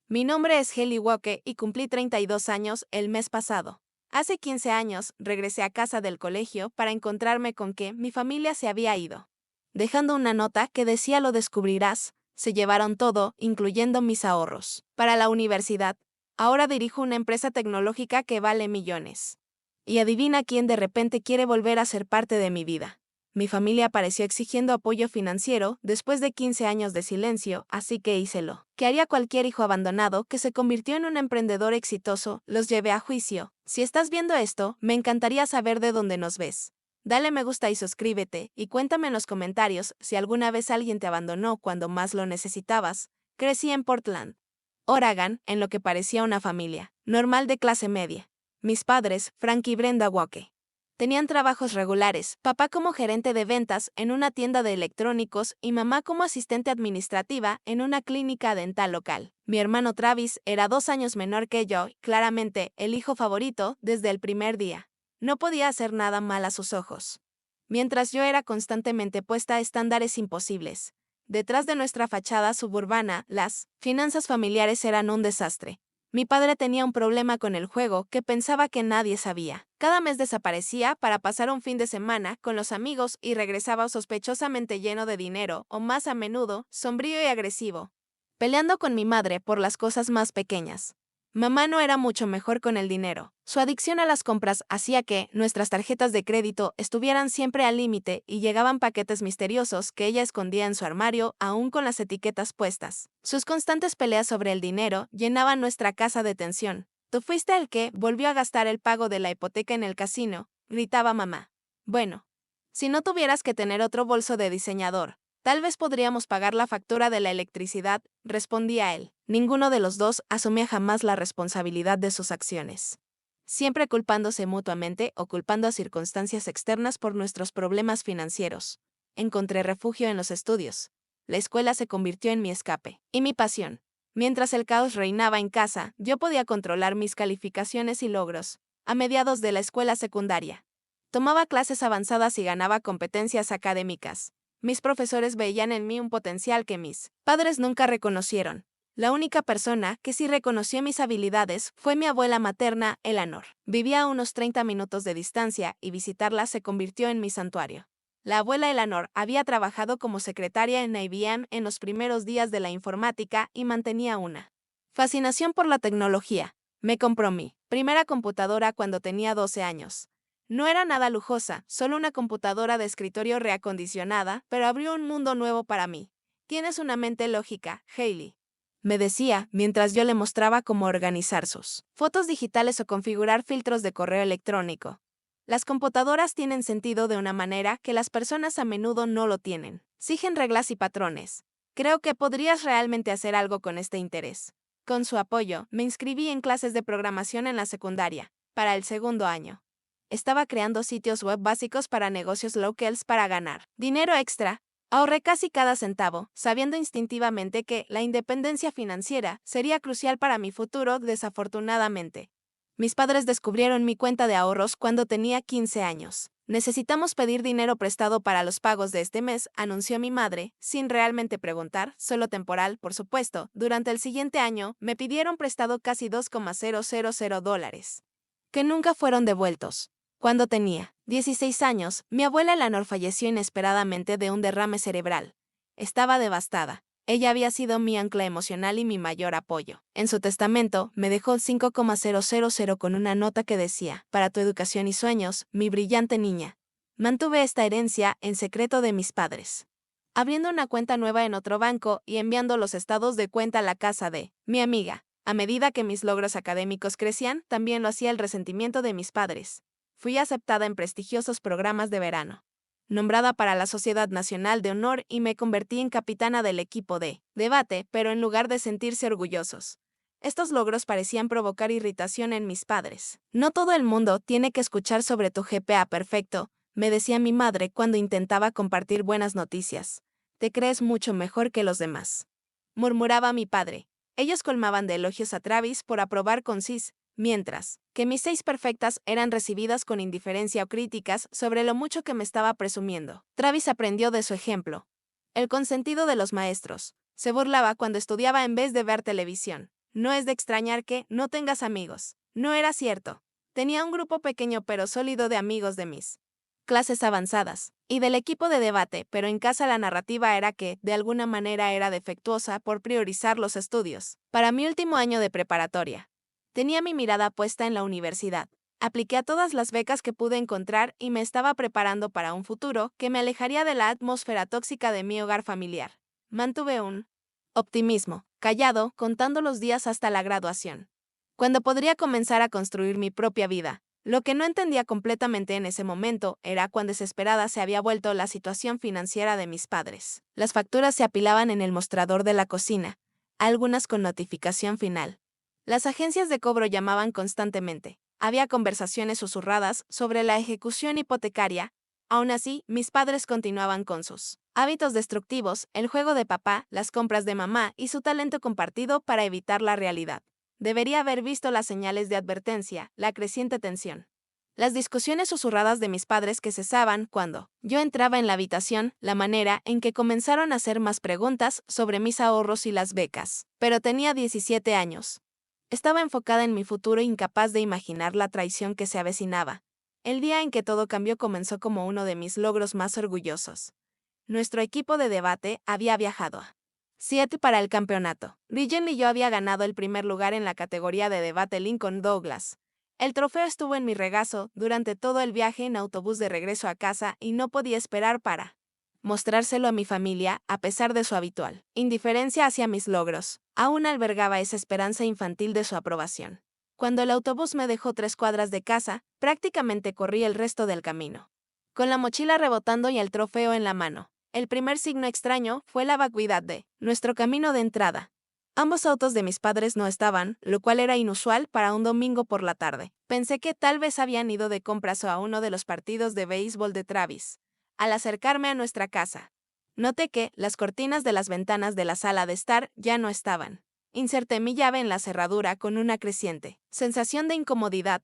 Mi nombre es Haley Walke y cumplí 32 años el mes pasado. Hace 15 años regresé a casa del colegio para encontrarme con que mi familia se había ido, dejando una nota que decía lo descubrirás. Se llevaron todo, incluyendo mis ahorros. Para la universidad, ahora dirijo una empresa tecnológica que vale millones. Y adivina quién de repente quiere volver a ser parte de mi vida. Mi familia apareció exigiendo apoyo financiero después de 15 años de silencio, así que hice lo que haría cualquier hijo abandonado que se convirtió en un emprendedor exitoso, los llevé a juicio. Si estás viendo esto, me encantaría saber de dónde nos ves. Dale me gusta y suscríbete, y cuéntame en los comentarios si alguna vez alguien te abandonó cuando más lo necesitabas. Crecí en Portland, Oregon, en lo que parecía una familia normal de clase media. Mis padres, Frank y Brenda Walke, tenían trabajos regulares, papá como gerente de ventas en una tienda de electrónicos y mamá como asistente administrativa en una clínica dental local. Mi hermano Travis era 2 años menor que yo, claramente el hijo favorito desde el primer día. No podía hacer nada mal a sus ojos. Mientras yo era constantemente puesta a estándares imposibles. Detrás de nuestra fachada suburbana, las finanzas familiares eran un desastre. Mi padre tenía un problema con el juego que pensaba que nadie sabía. Cada mes desaparecía para pasar un fin de semana con los amigos y regresaba sospechosamente lleno de dinero, o más a menudo, sombrío y agresivo, peleando con mi madre por las cosas más pequeñas. Mamá no era mucho mejor con el dinero. Su adicción a las compras hacía que nuestras tarjetas de crédito estuvieran siempre al límite y llegaban paquetes misteriosos que ella escondía en su armario aún con las etiquetas puestas. Sus constantes peleas sobre el dinero llenaban nuestra casa de tensión. Tú fuiste el que volvió a gastar el pago de la hipoteca en el casino, gritaba mamá. Bueno, si no tuvieras que tener otro bolso de diseñador, tal vez podríamos pagar la factura de la electricidad, respondía él. Ninguno de los dos asumía jamás la responsabilidad de sus acciones, siempre culpándose mutuamente o culpando a circunstancias externas por nuestros problemas financieros. Encontré refugio en los estudios. La escuela se convirtió en mi escape y mi pasión. Mientras el caos reinaba en casa, yo podía controlar mis calificaciones y logros. A mediados de la escuela secundaria, tomaba clases avanzadas y ganaba competencias académicas. Mis profesores veían en mí un potencial que mis padres nunca reconocieron. La única persona que sí reconoció mis habilidades fue mi abuela materna, Eleanor. Vivía a unos 30 minutos de distancia y visitarla se convirtió en mi santuario. La abuela Eleanor había trabajado como secretaria en IBM en los primeros días de la informática y mantenía una fascinación por la tecnología. Me compró mi primera computadora cuando tenía 12 años. No era nada lujosa, solo una computadora de escritorio reacondicionada, pero abrió un mundo nuevo para mí. Tienes una mente lógica, Haley, me decía mientras yo le mostraba cómo organizar sus fotos digitales o configurar filtros de correo electrónico. Las computadoras tienen sentido de una manera que las personas a menudo no lo tienen. Siguen reglas y patrones. Creo que podrías realmente hacer algo con este interés. Con su apoyo, me inscribí en clases de programación en la secundaria, para el segundo año. Estaba creando sitios web básicos para negocios locales para ganar dinero extra. Ahorré casi cada centavo, sabiendo instintivamente que la independencia financiera sería crucial para mi futuro. Desafortunadamente, mis padres descubrieron mi cuenta de ahorros cuando tenía 15 años. Necesitamos pedir dinero prestado para los pagos de este mes, anunció mi madre, sin realmente preguntar, solo temporal, por supuesto. Durante el siguiente año, me pidieron prestado casi $2,000, que nunca fueron devueltos. Cuando tenía 16 años, mi abuela Eleanor falleció inesperadamente de un derrame cerebral. Estaba devastada. Ella había sido mi ancla emocional y mi mayor apoyo. En su testamento, me dejó 5,000 con una nota que decía, para tu educación y sueños, mi brillante niña. Mantuve esta herencia en secreto de mis padres, abriendo una cuenta nueva en otro banco y enviando los estados de cuenta a la casa de mi amiga. A medida que mis logros académicos crecían, también lo hacía el resentimiento de mis padres. Fui aceptada en prestigiosos programas de verano, nombrada para la Sociedad Nacional de Honor y me convertí en capitana del equipo de debate, pero en lugar de sentirse orgullosos, estos logros parecían provocar irritación en mis padres. No todo el mundo tiene que escuchar sobre tu GPA perfecto, me decía mi madre cuando intentaba compartir buenas noticias. Te crees mucho mejor que los demás, murmuraba mi padre. Ellos colmaban de elogios a Travis por aprobar con CIS, mientras que mis 6 perfectas eran recibidas con indiferencia o críticas sobre lo mucho que me estaba presumiendo. Travis aprendió de su ejemplo. El consentido de los maestros. Se burlaba cuando estudiaba en vez de ver televisión. No es de extrañar que no tengas amigos. No era cierto. Tenía un grupo pequeño pero sólido de amigos de mis clases avanzadas y del equipo de debate, pero en casa la narrativa era que, de alguna manera, era defectuosa por priorizar los estudios. Para mi último año de preparatoria, tenía mi mirada puesta en la universidad. Apliqué a todas las becas que pude encontrar y me estaba preparando para un futuro que me alejaría de la atmósfera tóxica de mi hogar familiar. Mantuve un optimismo, callado, contando los días hasta la graduación, cuando podría comenzar a construir mi propia vida. Lo que no entendía completamente en ese momento era cuán desesperada se había vuelto la situación financiera de mis padres. Las facturas se apilaban en el mostrador de la cocina, algunas con notificación final. Las agencias de cobro llamaban constantemente. Había conversaciones susurradas sobre la ejecución hipotecaria. Aún así, mis padres continuaban con sus hábitos destructivos, el juego de papá, las compras de mamá y su talento compartido para evitar la realidad. Debería haber visto las señales de advertencia, la creciente tensión. Las discusiones susurradas de mis padres que cesaban cuando yo entraba en la habitación, la manera en que comenzaron a hacer más preguntas sobre mis ahorros y las becas. Pero tenía 17 años. Estaba enfocada en mi futuro, incapaz de imaginar la traición que se avecinaba. El día en que todo cambió comenzó como uno de mis logros más orgullosos. Nuestro equipo de debate había viajado a Seattle para el campeonato. Regen y yo había ganado el primer lugar en la categoría de debate Lincoln Douglas. El trofeo estuvo en mi regazo durante todo el viaje en autobús de regreso a casa y no podía esperar para mostrárselo a mi familia, a pesar de su habitual indiferencia hacia mis logros. Aún albergaba esa esperanza infantil de su aprobación. Cuando el autobús me dejó 3 cuadras de casa, prácticamente corrí el resto del camino, con la mochila rebotando y el trofeo en la mano. El primer signo extraño fue la vacuidad de nuestro camino de entrada. Ambos autos de mis padres no estaban, lo cual era inusual para un domingo por la tarde. Pensé que tal vez habían ido de compras o a uno de los partidos de béisbol de Travis. Al acercarme a nuestra casa, noté que las cortinas de las ventanas de la sala de estar ya no estaban. Inserté mi llave en la cerradura con una creciente sensación de incomodidad.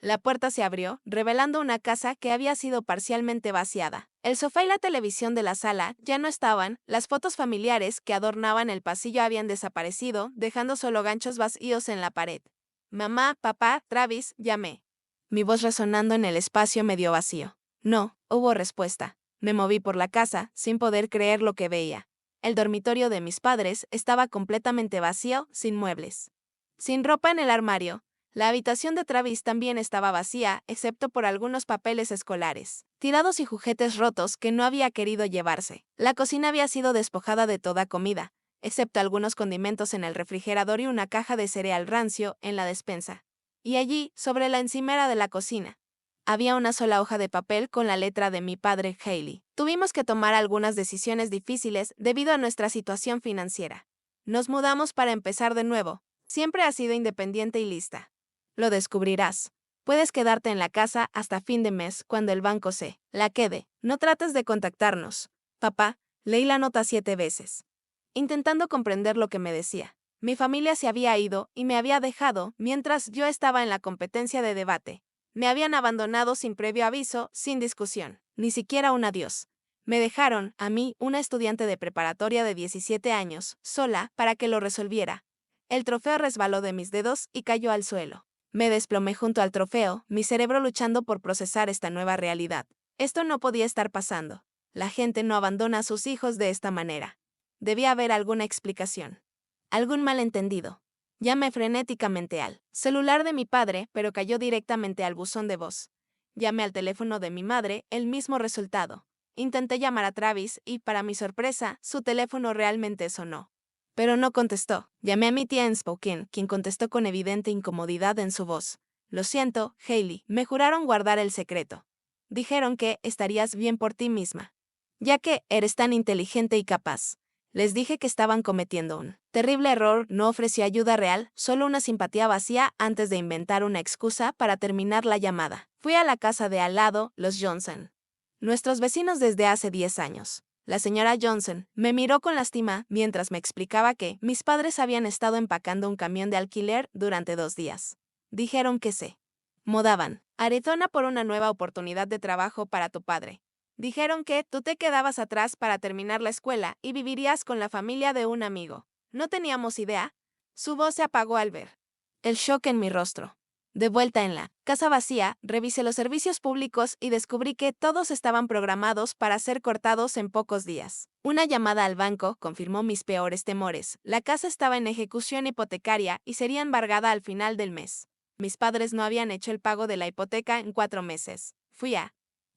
La puerta se abrió, revelando una casa que había sido parcialmente vaciada. El sofá y la televisión de la sala ya no estaban, las fotos familiares que adornaban el pasillo habían desaparecido, dejando solo ganchos vacíos en la pared. Mamá, papá, Travis, llamé. Mi voz resonando en el espacio medio vacío. No, hubo respuesta. Me moví por la casa, sin poder creer lo que veía. El dormitorio de mis padres estaba completamente vacío, sin muebles, sin ropa en el armario. La habitación de Travis también estaba vacía, excepto por algunos papeles escolares, tirados y juguetes rotos que no había querido llevarse. La cocina había sido despojada de toda comida, excepto algunos condimentos en el refrigerador y una caja de cereal rancio en la despensa. Y allí, sobre la encimera de la cocina, había una sola hoja de papel con la letra de mi padre, Haley. Tuvimos que tomar algunas decisiones difíciles debido a nuestra situación financiera. Nos mudamos para empezar de nuevo. Siempre has sido independiente y lista. Lo descubrirás. Puedes quedarte en la casa hasta fin de mes cuando el banco se la quede. No trates de contactarnos. Papá, leí la nota 7 veces, intentando comprender lo que me decía. Mi familia se había ido y me había dejado mientras yo estaba en la competencia de debate. Me habían abandonado sin previo aviso, sin discusión, ni siquiera un adiós. Me dejaron, a mí, una estudiante de preparatoria de 17 años, sola, para que lo resolviera. El trofeo resbaló de mis dedos y cayó al suelo. Me desplomé junto al trofeo, mi cerebro luchando por procesar esta nueva realidad. Esto no podía estar pasando. La gente no abandona a sus hijos de esta manera. Debía haber alguna explicación. Algún malentendido. Llamé frenéticamente al celular de mi padre, pero cayó directamente al buzón de voz. Llamé al teléfono de mi madre, el mismo resultado. Intenté llamar a Travis y, para mi sorpresa, su teléfono realmente sonó. Pero no contestó. Llamé a mi tía en Spokane, quien contestó con evidente incomodidad en su voz. Lo siento, Haley, me juraron guardar el secreto. Dijeron que estarías bien por ti misma, ya que eres tan inteligente y capaz. Les dije que estaban cometiendo un terrible error, no ofrecí ayuda real, solo una simpatía vacía antes de inventar una excusa para terminar la llamada. Fui a la casa de al lado, los Johnson, nuestros vecinos desde hace 10 años. La señora Johnson me miró con lástima mientras me explicaba que mis padres habían estado empacando un camión de alquiler durante 2 días. Dijeron que se mudaban a Arizona por una nueva oportunidad de trabajo para tu padre. Dijeron que tú te quedabas atrás para terminar la escuela y vivirías con la familia de un amigo. No teníamos idea Su voz se apagó al ver el shock en mi rostro. De vuelta en la casa vacía, revisé los servicios públicos y descubrí que todos estaban programados para ser cortados en pocos días. Una llamada al banco confirmó mis peores temores. La casa estaba en ejecución hipotecaria y sería embargada al final del mes. Mis padres no habían hecho el pago de la hipoteca en 4 meses. Fui a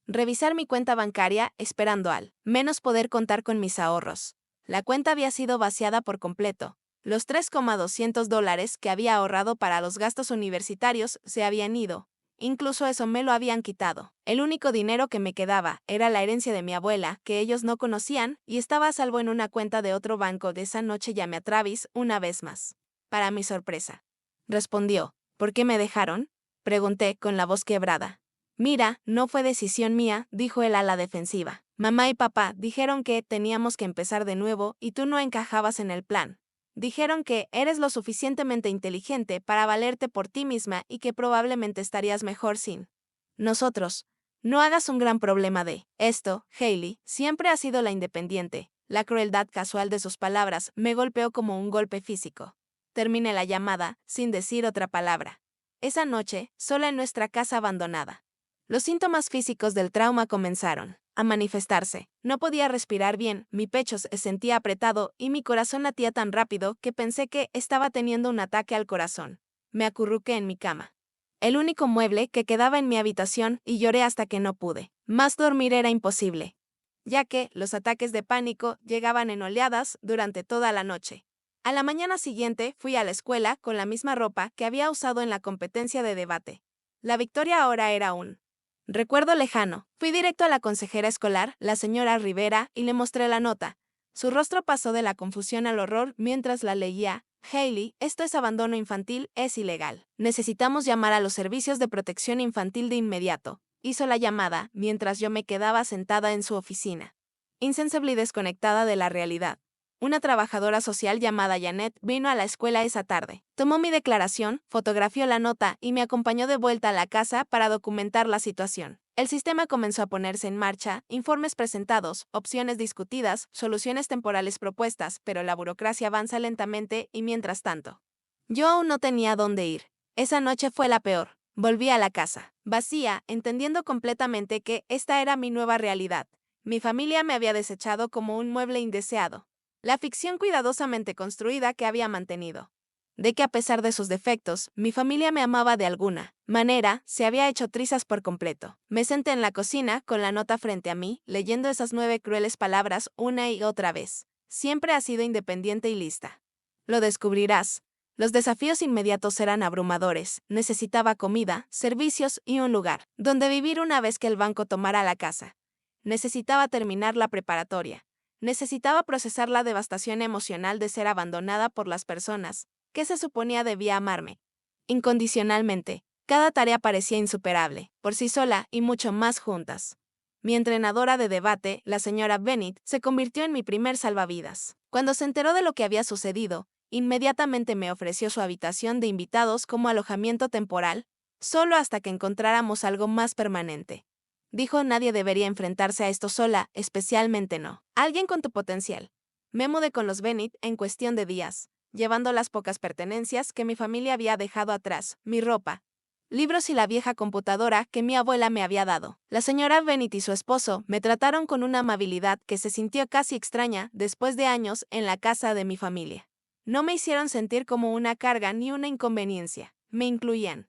revisar mi cuenta bancaria esperando al menos poder contar con mis ahorros. La cuenta había sido vaciada por completo. Los $3,200 que había ahorrado para los gastos universitarios se habían ido. Incluso eso me lo habían quitado. El único dinero que me quedaba era la herencia de mi abuela, que ellos no conocían, y estaba a salvo en una cuenta de otro banco. De esa noche llamé a Travis una vez más. Para mi sorpresa. Respondió. ¿Por qué me dejaron? Pregunté con la voz quebrada. Mira, no fue decisión mía, dijo él a la defensiva. Mamá y papá dijeron que teníamos que empezar de nuevo y tú no encajabas en el plan. Dijeron que eres lo suficientemente inteligente para valerte por ti misma y que probablemente estarías mejor sin nosotros. No hagas un gran problema de esto, Hailey, siempre has sido la independiente. La crueldad casual de sus palabras me golpeó como un golpe físico. Terminé la llamada, sin decir otra palabra. Esa noche, sola en nuestra casa abandonada. Los síntomas físicos del trauma comenzaron a manifestarse. No podía respirar bien, mi pecho se sentía apretado y mi corazón latía tan rápido que pensé que estaba teniendo un ataque al corazón. Me acurruqué en mi cama. El único mueble que quedaba en mi habitación y lloré hasta que no pude. Más dormir era imposible, ya que los ataques de pánico llegaban en oleadas durante toda la noche. A la mañana siguiente fui a la escuela con la misma ropa que había usado en la competencia de debate. La victoria ahora era un recuerdo lejano. Fui directo a la consejera escolar, la señora Rivera, y le mostré la nota. Su rostro pasó de la confusión al horror mientras la leía. Hailey, esto es abandono infantil, es ilegal. Necesitamos llamar a los servicios de protección infantil de inmediato. Hizo la llamada mientras yo me quedaba sentada en su oficina, insensible y desconectada de la realidad. Una trabajadora social llamada Janet vino a la escuela esa tarde. Tomó mi declaración, fotografió la nota y me acompañó de vuelta a la casa para documentar la situación. El sistema comenzó a ponerse en marcha, informes presentados, opciones discutidas, soluciones temporales propuestas, pero la burocracia avanza lentamente y mientras tanto, yo aún no tenía dónde ir. Esa noche fue la peor. Volví a la casa, vacía, entendiendo completamente que esta era mi nueva realidad. Mi familia me había desechado como un mueble indeseado. La ficción cuidadosamente construida que había mantenido. De que a pesar de sus defectos, mi familia me amaba de alguna manera, se había hecho trizas por completo. Me senté en la cocina con la nota frente a mí, leyendo esas 9 crueles palabras una y otra vez. Siempre has sido independiente y lista. Lo descubrirás. Los desafíos inmediatos eran abrumadores. Necesitaba comida, servicios y un lugar donde vivir una vez que el banco tomara la casa. Necesitaba terminar la preparatoria. Necesitaba procesar la devastación emocional de ser abandonada por las personas que se suponía debía amarme incondicionalmente. Cada tarea parecía insuperable, por sí sola y mucho más juntas. Mi entrenadora de debate, la señora Bennett, se convirtió en mi primer salvavidas. Cuando se enteró de lo que había sucedido, inmediatamente me ofreció su habitación de invitados como alojamiento temporal, solo hasta que encontráramos algo más permanente. Dijo, nadie debería enfrentarse a esto sola, especialmente no alguien con tu potencial. Me mudé con los Bennett en cuestión de días, llevando las pocas pertenencias que mi familia había dejado atrás, mi ropa, libros y la vieja computadora que mi abuela me había dado. La señora Bennett y su esposo me trataron con una amabilidad que se sintió casi extraña después de años en la casa de mi familia. No me hicieron sentir como una carga ni una inconveniencia. Me incluían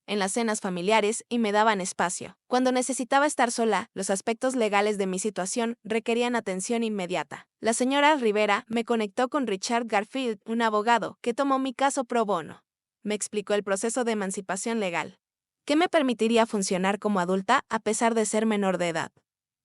en las cenas familiares y me daban espacio. Cuando necesitaba estar sola, los aspectos legales de mi situación requerían atención inmediata. La señora Rivera me conectó con Richard Garfield, un abogado, que tomó mi caso pro bono. Me explicó el proceso de emancipación legal, que me permitiría funcionar como adulta a pesar de ser menor de edad.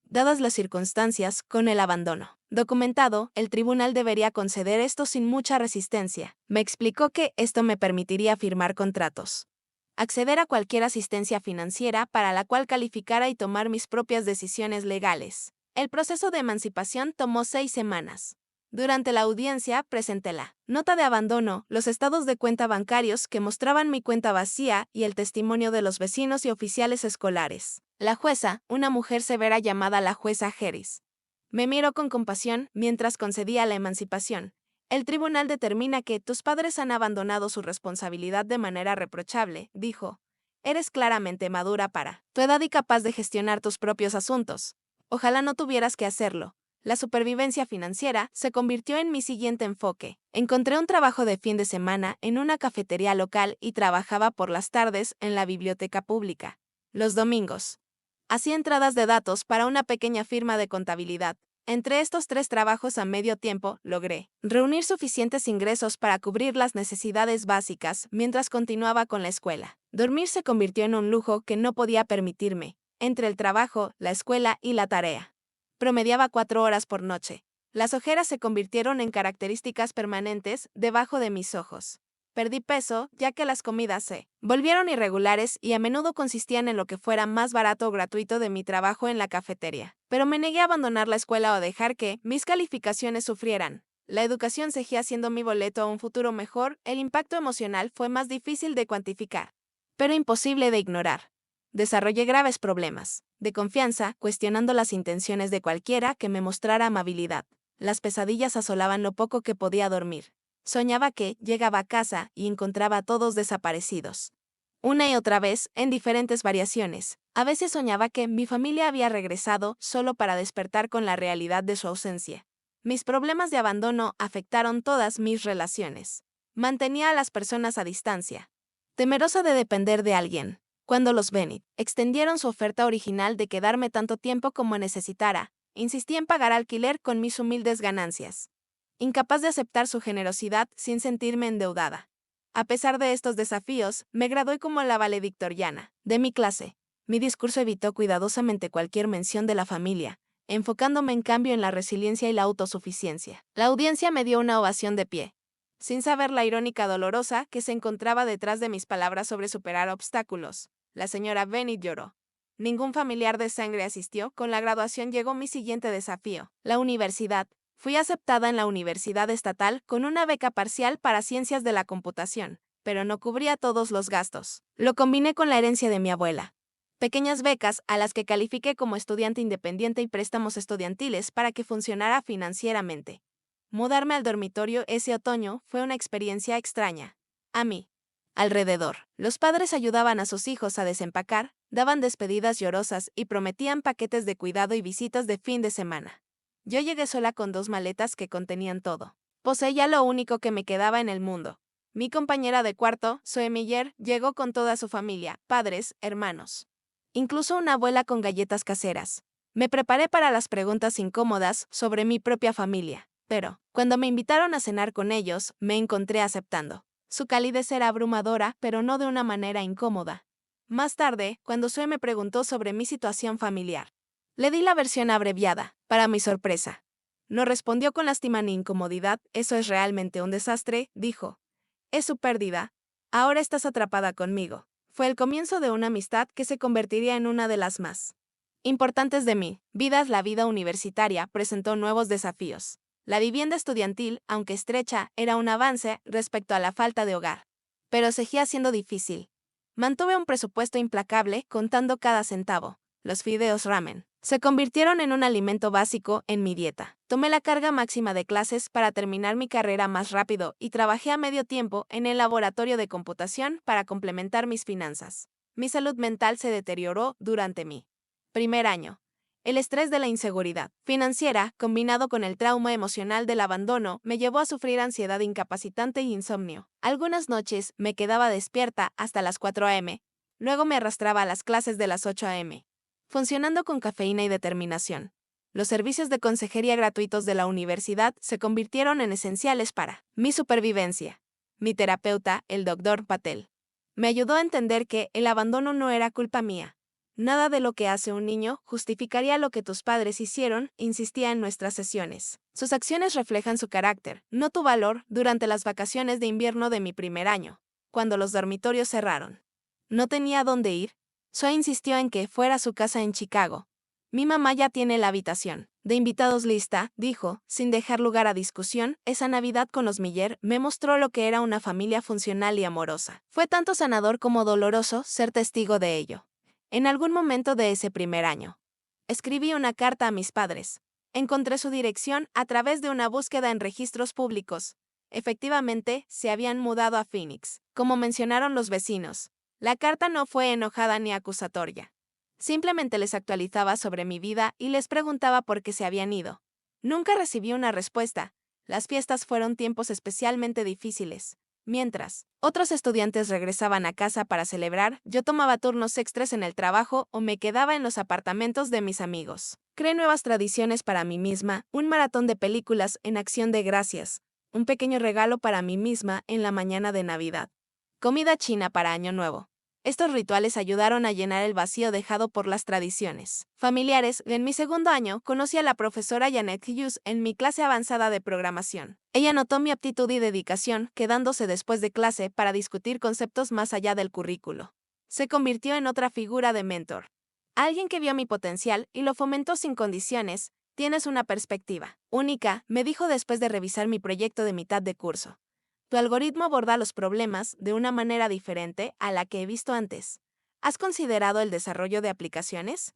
Dadas las circunstancias, con el abandono documentado, el tribunal debería conceder esto sin mucha resistencia. Me explicó que esto me permitiría firmar contratos, acceder a cualquier asistencia financiera para la cual calificara y tomar mis propias decisiones legales. El proceso de emancipación tomó 6 semanas. Durante la audiencia presenté la nota de abandono, los estados de cuenta bancarios que mostraban mi cuenta vacía y el testimonio de los vecinos y oficiales escolares. La jueza, una mujer severa llamada la jueza Harris, me miró con compasión mientras concedía la emancipación. El tribunal determina que tus padres han abandonado su responsabilidad de manera reprochable, dijo. Eres claramente madura para tu edad y capaz de gestionar tus propios asuntos. Ojalá no tuvieras que hacerlo. La supervivencia financiera se convirtió en mi siguiente enfoque. Encontré un trabajo de fin de semana en una cafetería local y trabajaba por las tardes en la biblioteca pública. Los domingos. Hacía entradas de datos para una pequeña firma de contabilidad. Entre estos 3 trabajos a medio tiempo, logré reunir suficientes ingresos para cubrir las necesidades básicas mientras continuaba con la escuela. Dormir se convirtió en un lujo que no podía permitirme, entre el trabajo, la escuela y la tarea. Promediaba 4 horas por noche. Las ojeras se convirtieron en características permanentes debajo de mis ojos. Perdí peso, ya que las comidas se volvieron irregulares y a menudo consistían en lo que fuera más barato o gratuito de mi trabajo en la cafetería. Pero me negué a abandonar la escuela o dejar que mis calificaciones sufrieran. La educación seguía siendo mi boleto a un futuro mejor, el impacto emocional fue más difícil de cuantificar, pero imposible de ignorar. Desarrollé graves problemas de confianza, cuestionando las intenciones de cualquiera que me mostrara amabilidad. Las pesadillas asolaban lo poco que podía dormir. Soñaba que llegaba a casa y encontraba a todos desaparecidos. Una y otra vez, en diferentes variaciones. A veces soñaba que mi familia había regresado solo para despertar con la realidad de su ausencia. Mis problemas de abandono afectaron todas mis relaciones. Mantenía a las personas a distancia, temerosa de depender de alguien. Cuando los Bennett extendieron su oferta original de quedarme tanto tiempo como necesitara, insistí en pagar alquiler con mis humildes ganancias, incapaz de aceptar su generosidad sin sentirme endeudada. A pesar de estos desafíos, me gradué como la valedictoriana de mi clase. Mi discurso evitó cuidadosamente cualquier mención de la familia, enfocándome en cambio en la resiliencia y la autosuficiencia. La audiencia me dio una ovación de pie, sin saber la irónica dolorosa que se encontraba detrás de mis palabras sobre superar obstáculos. La señora Bennett lloró. Ningún familiar de sangre asistió. Con la graduación llegó mi siguiente desafío, la universidad. Fui aceptada en la Universidad Estatal con una beca parcial para Ciencias de la Computación, pero no cubría todos los gastos. Lo combiné con la herencia de mi abuela. Pequeñas becas a las que califiqué como estudiante independiente y préstamos estudiantiles para que funcionara financieramente. Mudarme al dormitorio ese otoño fue una experiencia extraña. A mí. Alrededor, los padres ayudaban a sus hijos a desempacar, daban despedidas llorosas y prometían paquetes de cuidado y visitas de fin de semana. Yo llegué sola con 2 maletas que contenían todo. Poseía lo único que me quedaba en el mundo. Mi compañera de cuarto, Zoe Miller, llegó con toda su familia, padres, hermanos. Incluso una abuela con galletas caseras. Me preparé para las preguntas incómodas sobre mi propia familia, pero, cuando me invitaron a cenar con ellos, me encontré aceptando. Su calidez era abrumadora, pero no de una manera incómoda. Más tarde, cuando Zoe me preguntó sobre mi situación familiar, le di la versión abreviada, para mi sorpresa. No respondió con lástima ni incomodidad. Eso es realmente un desastre, dijo. Es su pérdida. Ahora estás atrapada conmigo. Fue el comienzo de una amistad que se convertiría en una de las más importantes de mi vida. La vida universitaria presentó nuevos desafíos. La vivienda estudiantil, aunque estrecha, era un avance respecto a la falta de hogar. Pero seguía siendo difícil. Mantuve un presupuesto implacable, contando cada centavo. Los fideos ramen se convirtieron en un alimento básico en mi dieta. Tomé la carga máxima de clases para terminar mi carrera más rápido y trabajé a medio tiempo en el laboratorio de computación para complementar mis finanzas. Mi salud mental se deterioró durante mi primer año. El estrés de la inseguridad financiera, combinado con el trauma emocional del abandono, me llevó a sufrir ansiedad incapacitante y insomnio. Algunas noches me quedaba despierta hasta las 4 a.m., luego me arrastraba a las clases de las 8 a.m., funcionando con cafeína y determinación. Los servicios de consejería gratuitos de la universidad se convirtieron en esenciales para mi supervivencia. Mi terapeuta, el Dr. Patel, me ayudó a entender que el abandono no era culpa mía. Nada de lo que hace un niño justificaría lo que tus padres hicieron, insistía en nuestras sesiones. Sus acciones reflejan su carácter, no tu valor. Durante las vacaciones de invierno de mi primer año, cuando los dormitorios cerraron, no tenía dónde ir. Zoe insistió en que fuera a su casa en Chicago. Mi mamá ya tiene la habitación de invitados lista, dijo, sin dejar lugar a discusión. Esa Navidad con los Miller me mostró lo que era una familia funcional y amorosa. Fue tanto sanador como doloroso ser testigo de ello. En algún momento de ese primer año, escribí una carta a mis padres. Encontré su dirección a través de una búsqueda en registros públicos. Efectivamente, se habían mudado a Phoenix, como mencionaron los vecinos. La carta no fue enojada ni acusatoria. Simplemente les actualizaba sobre mi vida y les preguntaba por qué se habían ido. Nunca recibí una respuesta. Las fiestas fueron tiempos especialmente difíciles. Mientras otros estudiantes regresaban a casa para celebrar, yo tomaba turnos extras en el trabajo o me quedaba en los apartamentos de mis amigos. Creé nuevas tradiciones para mí misma, un maratón de películas en Acción de Gracias, un pequeño regalo para mí misma en la mañana de Navidad. Comida china para Año Nuevo. Estos rituales ayudaron a llenar el vacío dejado por las tradiciones familiares. En mi segundo año, conocí a la profesora Janet Hughes en mi clase avanzada de programación. Ella notó mi aptitud y dedicación, quedándose después de clase para discutir conceptos más allá del currículo. Se convirtió en otra figura de mentor. Alguien que vio mi potencial y lo fomentó sin condiciones. Tienes una perspectiva única, me dijo después de revisar mi proyecto de mitad de curso. Tu algoritmo aborda los problemas de una manera diferente a la que he visto antes. ¿Has considerado el desarrollo de aplicaciones?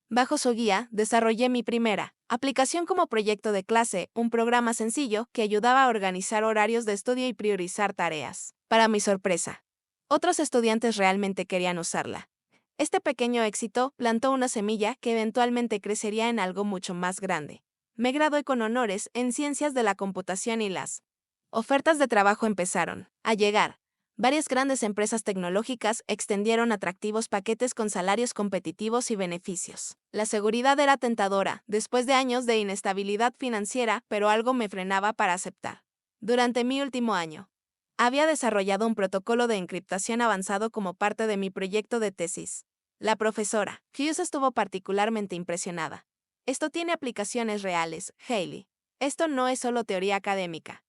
Bajo su guía, desarrollé mi primera aplicación como proyecto de clase, un programa sencillo que ayudaba a organizar horarios de estudio y priorizar tareas. Para mi sorpresa, otros estudiantes realmente querían usarla. Este pequeño éxito plantó una semilla que eventualmente crecería en algo mucho más grande. Me gradué con honores en ciencias de la computación y las ofertas de trabajo empezaron a llegar. Varias grandes empresas tecnológicas extendieron atractivos paquetes con salarios competitivos y beneficios. La seguridad era tentadora, después de años de inestabilidad financiera, pero algo me frenaba para aceptar. Durante mi último año, había desarrollado un protocolo de encriptación avanzado como parte de mi proyecto de tesis. La profesora Hughes estuvo particularmente impresionada. Esto tiene aplicaciones reales, Hailey. Esto no es solo teoría académica.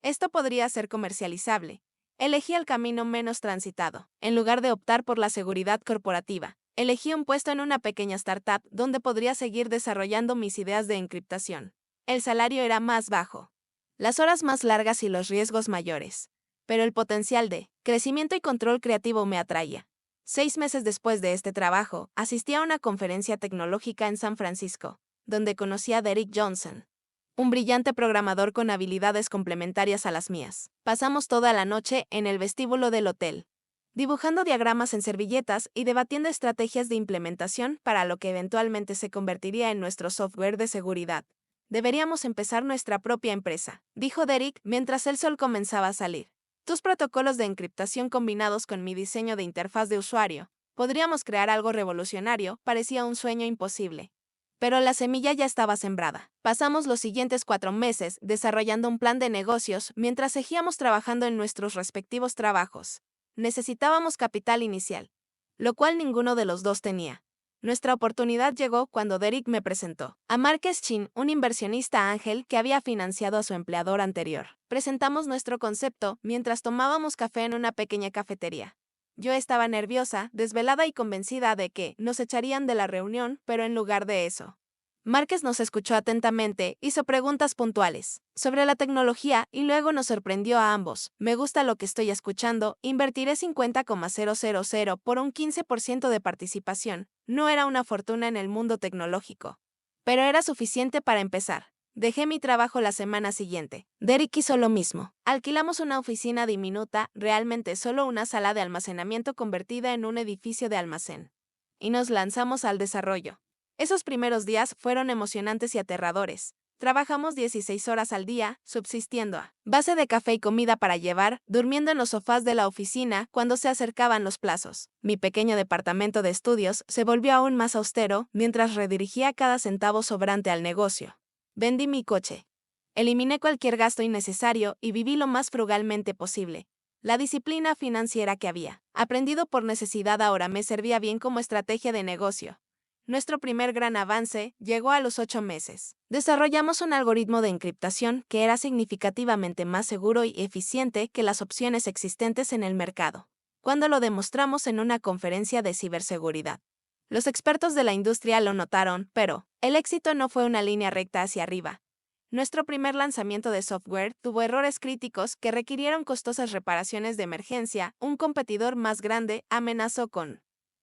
Esto podría ser comercializable. Elegí el camino menos transitado. En lugar de optar por la seguridad corporativa, elegí un puesto en una pequeña startup donde podría seguir desarrollando mis ideas de encriptación. El salario era más bajo, las horas más largas y los riesgos mayores. Pero el potencial de crecimiento y control creativo me atraía. 6 meses después de este trabajo, asistí a una conferencia tecnológica en San Francisco, donde conocí a Derek Johnson, un brillante programador con habilidades complementarias a las mías. Pasamos toda la noche en el vestíbulo del hotel, dibujando diagramas en servilletas y debatiendo estrategias de implementación para lo que eventualmente se convertiría en nuestro software de seguridad. Deberíamos empezar nuestra propia empresa, dijo Derek mientras el sol comenzaba a salir. Tus protocolos de encriptación combinados con mi diseño de interfaz de usuario. Podríamos crear algo revolucionario, parecía un sueño imposible. Pero la semilla ya estaba sembrada. Pasamos los siguientes 4 meses desarrollando un plan de negocios mientras seguíamos trabajando en nuestros respectivos trabajos. Necesitábamos capital inicial, lo cual ninguno de los dos tenía. Nuestra oportunidad llegó cuando Derek me presentó a Marques Chin, un inversionista ángel que había financiado a su empleador anterior. Presentamos nuestro concepto mientras tomábamos café en una pequeña cafetería. Yo estaba nerviosa, desvelada y convencida de que nos echarían de la reunión, pero en lugar de eso, Márquez nos escuchó atentamente, hizo preguntas puntuales sobre la tecnología y luego nos sorprendió a ambos. Me gusta lo que estoy escuchando, invertiré 50,000 por un 15% de participación. No era una fortuna en el mundo tecnológico, pero era suficiente para empezar. Dejé mi trabajo la semana siguiente. Derek hizo lo mismo. Alquilamos una oficina diminuta, realmente solo una sala de almacenamiento convertida en un edificio de almacén. Y nos lanzamos al desarrollo. Esos primeros días fueron emocionantes y aterradores. Trabajamos 16 horas al día, subsistiendo a base de café y comida para llevar, durmiendo en los sofás de la oficina cuando se acercaban los plazos. Mi pequeño departamento de estudios se volvió aún más austero mientras redirigía cada centavo sobrante al negocio. Vendí mi coche. Eliminé cualquier gasto innecesario y viví lo más frugalmente posible. La disciplina financiera que había aprendido por necesidad ahora me servía bien como estrategia de negocio. Nuestro primer gran avance llegó a los 8 meses. Desarrollamos un algoritmo de encriptación que era significativamente más seguro y eficiente que las opciones existentes en el mercado, cuando lo demostramos en una conferencia de ciberseguridad. Los expertos de la industria lo notaron, pero el éxito no fue una línea recta hacia arriba. Nuestro primer lanzamiento de software tuvo errores críticos que requirieron costosas reparaciones de emergencia. Un competidor más grande amenazó con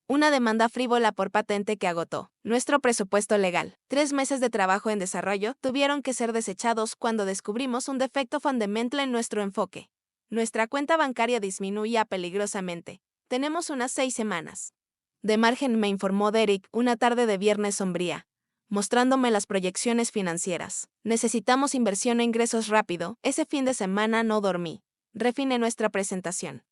Una demanda frívola por patente que agotó nuestro presupuesto legal. 3 meses de trabajo en desarrollo tuvieron que ser desechados cuando descubrimos un defecto fundamental en nuestro enfoque. Nuestra cuenta bancaria disminuía peligrosamente. Tenemos unas 6 semanas de margen, me informó Derek una tarde de viernes sombría, mostrándome las proyecciones financieras. Necesitamos inversión e ingresos rápido. Ese fin de semana no dormí. Refiné nuestra presentación.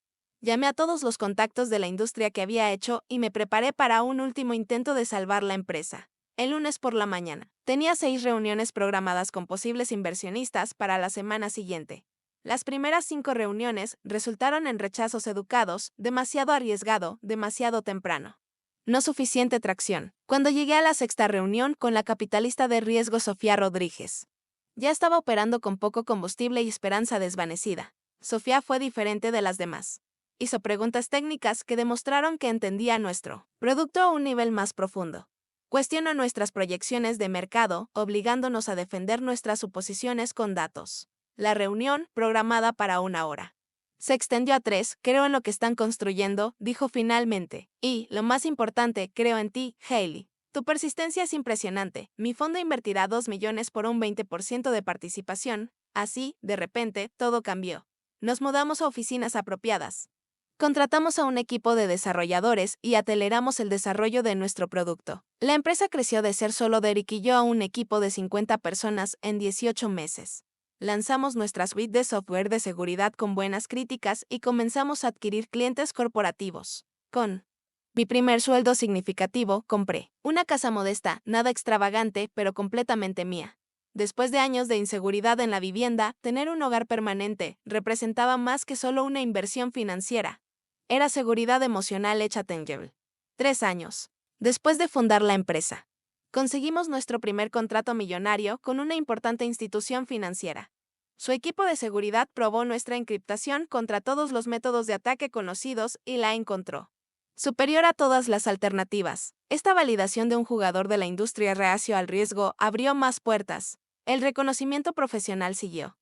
Llamé a todos los contactos de la industria que había hecho y me preparé para un último intento de salvar la empresa. El lunes por la mañana, tenía 6 reuniones programadas con posibles inversionistas para la semana siguiente. Las primeras 5 reuniones resultaron en rechazos educados, demasiado arriesgado, demasiado temprano. No suficiente tracción. Cuando llegué a la 6ª reunión con la capitalista de riesgo Sofía Rodríguez, ya estaba operando con poco combustible y esperanza desvanecida. Sofía fue diferente de las demás. Hizo preguntas técnicas que demostraron que entendía nuestro producto a un nivel más profundo. Cuestionó nuestras proyecciones de mercado, obligándonos a defender nuestras suposiciones con datos. La reunión, programada para 1 hora, se extendió a 3. Creo en lo que están construyendo, dijo finalmente. Y, lo más importante, creo en ti, Hailey. Tu persistencia es impresionante. Mi fondo invertirá 2 millones por un 20% de participación. Así, de repente, todo cambió. Nos mudamos a oficinas apropiadas. Contratamos a un equipo de desarrolladores y aceleramos el desarrollo de nuestro producto. La empresa creció de ser solo Derek y yo a un equipo de 50 personas en 18 meses. Lanzamos nuestra suite de software de seguridad con buenas críticas y comenzamos a adquirir clientes corporativos. Con mi primer sueldo significativo, compré una casa modesta, nada extravagante, pero completamente mía. Después de años de inseguridad en la vivienda, tener un hogar permanente representaba más que solo una inversión financiera. Era seguridad emocional hecha tangible. 3 años después de fundar la empresa, conseguimos nuestro primer contrato millonario con una importante institución financiera. Su equipo de seguridad probó nuestra encriptación contra todos los métodos de ataque conocidos y la encontró superior a todas las alternativas. Esta validación de un jugador de la industria reacio al riesgo abrió más puertas. El reconocimiento profesional siguió.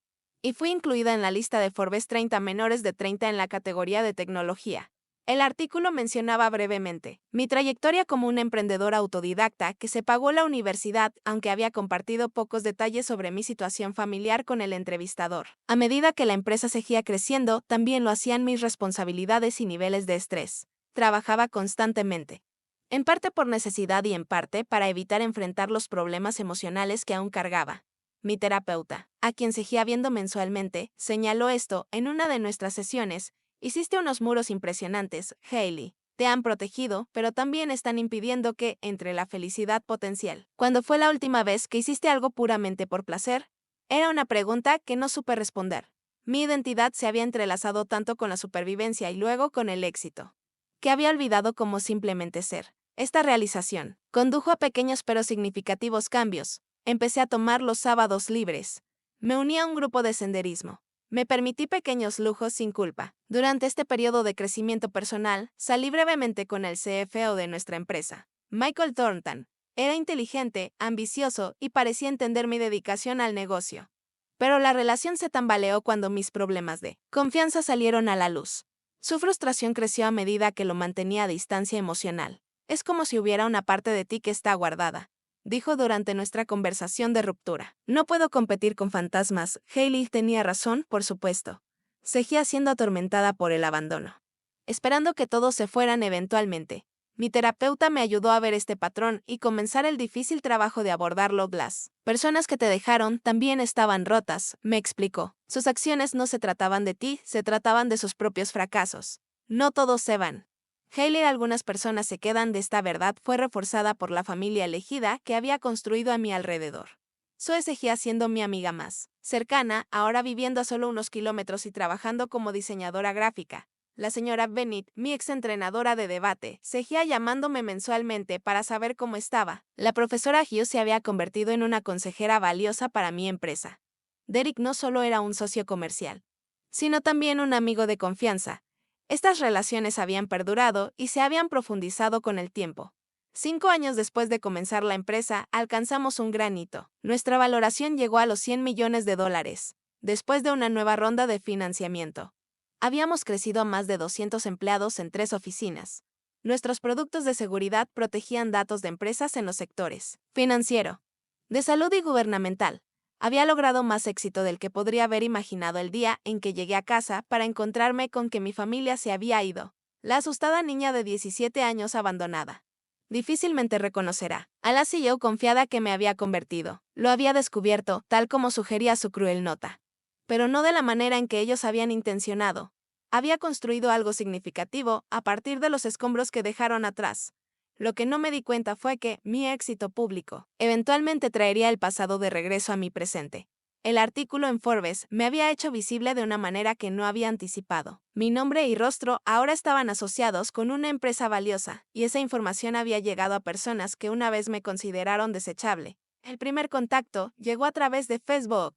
Y fui incluida en la lista de Forbes 30 menores de 30 en la categoría de tecnología. El artículo mencionaba brevemente mi trayectoria como una emprendedora autodidacta que se pagó la universidad, aunque había compartido pocos detalles sobre mi situación familiar con el entrevistador. A medida que la empresa seguía creciendo, también lo hacían mis responsabilidades y niveles de estrés. Trabajaba constantemente, en parte por necesidad y en parte para evitar enfrentar los problemas emocionales que aún cargaba. Mi terapeuta, a quien seguía viendo mensualmente, señaló esto en una de nuestras sesiones: hiciste unos muros impresionantes, Hailey. Te han protegido, pero también están impidiendo que entre la felicidad potencial. ¿Cuándo fue la última vez que hiciste algo puramente por placer? Era una pregunta que no supe responder. Mi identidad se había entrelazado tanto con la supervivencia y luego con el éxito, que había olvidado cómo simplemente ser. Esta realización condujo a pequeños pero significativos cambios. Empecé a tomar los sábados libres. Me uní a un grupo de senderismo. Me permití pequeños lujos sin culpa. Durante este periodo de crecimiento personal, salí brevemente con el CFO de nuestra empresa, Michael Thornton. Era inteligente, ambicioso y parecía entender mi dedicación al negocio. Pero la relación se tambaleó cuando mis problemas de confianza salieron a la luz. Su frustración creció a medida que lo mantenía a distancia emocional. Es como si hubiera una parte de ti que está guardada, dijo durante nuestra conversación de ruptura. No puedo competir con fantasmas. Hailey tenía razón, por supuesto. Seguía siendo atormentada por el abandono, esperando que todos se fueran eventualmente. Mi terapeuta me ayudó a ver este patrón y comenzar el difícil trabajo de abordarlo. Las personas que te dejaron también estaban rotas, me explicó. Sus acciones no se trataban de ti, se trataban de sus propios fracasos. No todos se van, Hailey. Algunas personas se quedan. De esta verdad fue reforzada por la familia elegida que había construido a mi alrededor. Zoe seguía siendo mi amiga más cercana, ahora viviendo a solo unos kilómetros y trabajando como diseñadora gráfica. La señora Bennett, mi exentrenadora de debate, seguía llamándome mensualmente para saber cómo estaba. La profesora Hughes se había convertido en una consejera valiosa para mi empresa. Derek no solo era un socio comercial, sino también un amigo de confianza. Estas relaciones habían perdurado y se habían profundizado con el tiempo. 5 años después de comenzar la empresa, alcanzamos un gran hito. Nuestra valoración llegó a los $100 millones, después de una nueva ronda de financiamiento. Habíamos crecido a más de 200 empleados en 3 oficinas. Nuestros productos de seguridad protegían datos de empresas en los sectores financiero, de salud y gubernamental. Había logrado más éxito del que podría haber imaginado el día en que llegué a casa para encontrarme con que mi familia se había ido. La asustada niña de 17 años abandonada. Difícilmente reconocerá a la CEO confiada que me había convertido. Lo había descubierto, tal como sugería su cruel nota. Pero no de la manera en que ellos habían intencionado. Había construido algo significativo a partir de los escombros que dejaron atrás. Lo que no me di cuenta fue que mi éxito público eventualmente traería el pasado de regreso a mi presente. El artículo en Forbes me había hecho visible de una manera que no había anticipado. Mi nombre y rostro ahora estaban asociados con una empresa valiosa, y esa información había llegado a personas que una vez me consideraron desechable. El primer contacto llegó a través de Facebook.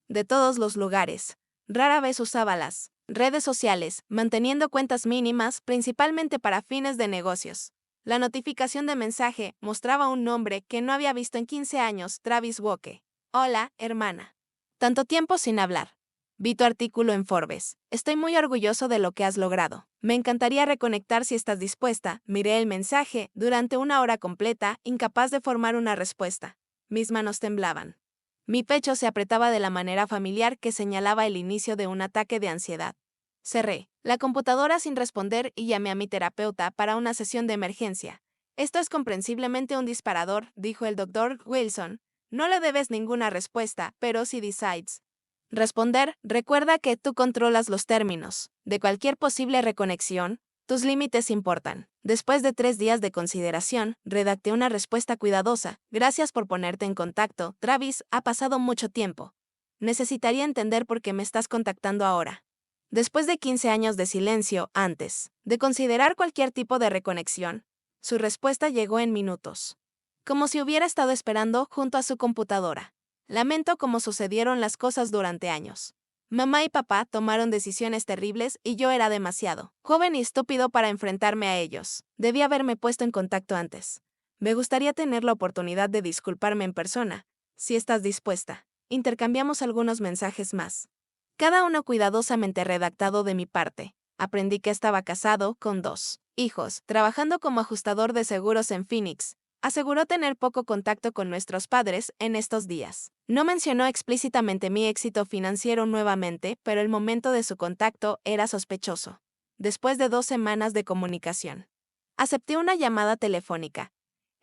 De todos los lugares. Rara vez usaba las redes sociales, manteniendo cuentas mínimas principalmente para fines de negocios. La notificación de mensaje mostraba un nombre que no había visto en 15 años, Travis Woke. Hola, hermana. Tanto tiempo sin hablar. Vi tu artículo en Forbes. Estoy muy orgulloso de lo que has logrado. Me encantaría reconectar si estás dispuesta. Miré el mensaje durante una hora completa, incapaz de formar una respuesta. Mis manos temblaban. Mi pecho se apretaba de la manera familiar que señalaba el inicio de un ataque de ansiedad. Cerré la computadora sin responder y llamé a mi terapeuta para una sesión de emergencia. Esto es comprensiblemente un disparador, dijo el doctor Wilson. No le debes ninguna respuesta, pero si decides responder, recuerda que tú controlas los términos de cualquier posible reconexión. Tus límites importan. Después de 3 días de consideración, redacté una respuesta cuidadosa. Gracias por ponerte en contacto, Travis, ha pasado mucho tiempo. Necesitaría entender por qué me estás contactando ahora. Después de 15 años de silencio, antes de considerar cualquier tipo de reconexión, su respuesta llegó en minutos. Como si hubiera estado esperando junto a su computadora. Lamento cómo sucedieron las cosas durante años. Mamá y papá tomaron decisiones terribles y yo era demasiado joven y estúpido para enfrentarme a ellos. Debí haberme puesto en contacto antes. Me gustaría tener la oportunidad de disculparme en persona. Si estás dispuesta, intercambiamos algunos mensajes más. Cada uno cuidadosamente redactado de mi parte. Aprendí que estaba casado, con 2 hijos, trabajando como ajustador de seguros en Phoenix. Aseguró tener poco contacto con nuestros padres en estos días. No mencionó explícitamente mi éxito financiero nuevamente, pero el momento de su contacto era sospechoso. Después de 2 semanas de comunicación, acepté una llamada telefónica.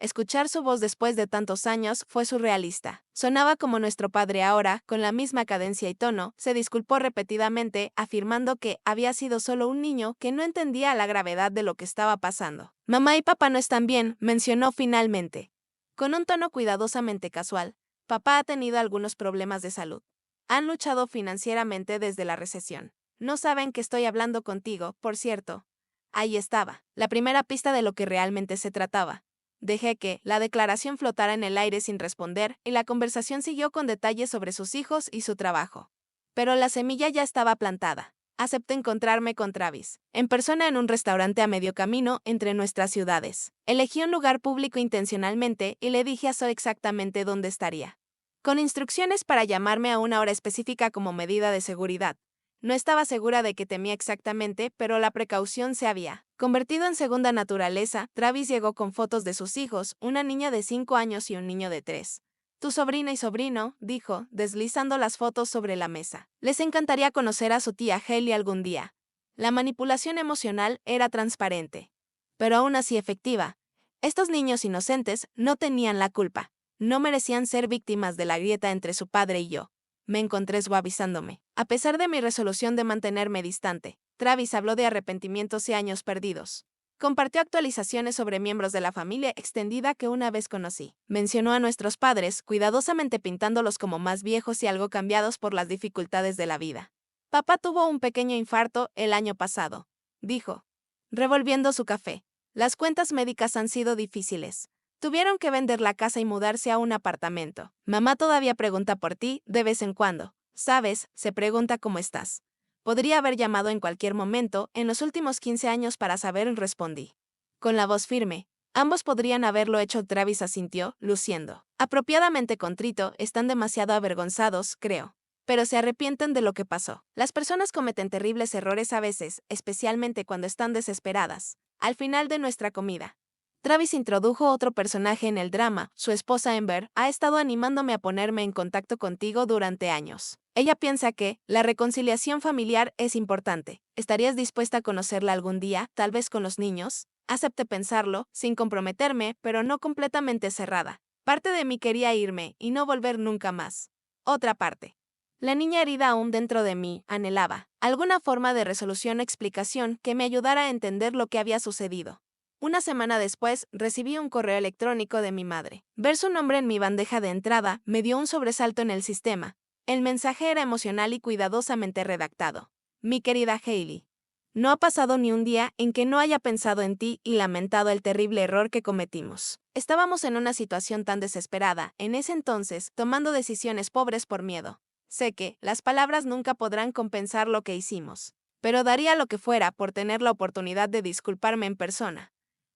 Escuchar su voz después de tantos años fue surrealista. Sonaba como nuestro padre ahora, con la misma cadencia y tono. Se disculpó repetidamente, afirmando que había sido solo un niño que no entendía la gravedad de lo que estaba pasando. Mamá y papá no están bien, mencionó finalmente. Con un tono cuidadosamente casual, papá ha tenido algunos problemas de salud. Han luchado financieramente desde la recesión. No saben que estoy hablando contigo, por cierto. Ahí estaba, la primera pista de lo que realmente se trataba. Dejé que la declaración flotara en el aire sin responder y la conversación siguió con detalles sobre sus hijos y su trabajo. Pero la semilla ya estaba plantada. Acepté encontrarme con Travis, en persona en un restaurante a medio camino entre nuestras ciudades. Elegí un lugar público intencionalmente y le dije a Zoe exactamente dónde estaría. Con instrucciones para llamarme a una hora específica como medida de seguridad. No estaba segura de qué temía exactamente, pero la precaución se había convertido en segunda naturaleza. Travis llegó con fotos de sus hijos, una niña de 5 años y un niño de 3. Tu sobrina y sobrino, dijo, deslizando las fotos sobre la mesa. Les encantaría conocer a su tía Hailey algún día. La manipulación emocional era transparente, pero aún así efectiva. Estos niños inocentes no tenían la culpa. No merecían ser víctimas de la grieta entre su padre y yo. Me encontré suavizándome. A pesar de mi resolución de mantenerme distante, Travis habló de arrepentimientos y años perdidos. Compartió actualizaciones sobre miembros de la familia extendida que una vez conocí. Mencionó a nuestros padres, cuidadosamente pintándolos como más viejos y algo cambiados por las dificultades de la vida. Papá tuvo un pequeño infarto el año pasado, dijo, revolviendo su café. Las cuentas médicas han sido difíciles. Tuvieron que vender la casa y mudarse a un apartamento. Mamá todavía pregunta por ti, de vez en cuando. ¿Sabes? Se pregunta cómo estás. Podría haber llamado en cualquier momento, en los últimos 15 años para saber, respondí. Con la voz firme. Ambos podrían haberlo hecho, Travis asintió, luciendo. Apropiadamente contrito, están demasiado avergonzados, creo. Pero se arrepienten de lo que pasó. Las personas cometen terribles errores a veces, especialmente cuando están desesperadas. Al final de nuestra comida, Travis introdujo otro personaje en el drama. Su esposa Amber ha estado animándome a ponerme en contacto contigo durante años. Ella piensa que la reconciliación familiar es importante. ¿Estarías dispuesta a conocerla algún día, tal vez con los niños? Acepté pensarlo, sin comprometerme, pero no completamente cerrada. Parte de mí quería irme y no volver nunca más. Otra parte. La niña herida aún dentro de mí anhelaba alguna forma de resolución o explicación que me ayudara a entender lo que había sucedido. Una semana después, recibí un correo electrónico de mi madre. Ver su nombre en mi bandeja de entrada me dio un sobresalto en el sistema. El mensaje era emocional y cuidadosamente redactado. Mi querida Hailey, no ha pasado ni un día en que no haya pensado en ti y lamentado el terrible error que cometimos. Estábamos en una situación tan desesperada, en ese entonces, tomando decisiones pobres por miedo. Sé que las palabras nunca podrán compensar lo que hicimos, pero daría lo que fuera por tener la oportunidad de disculparme en persona.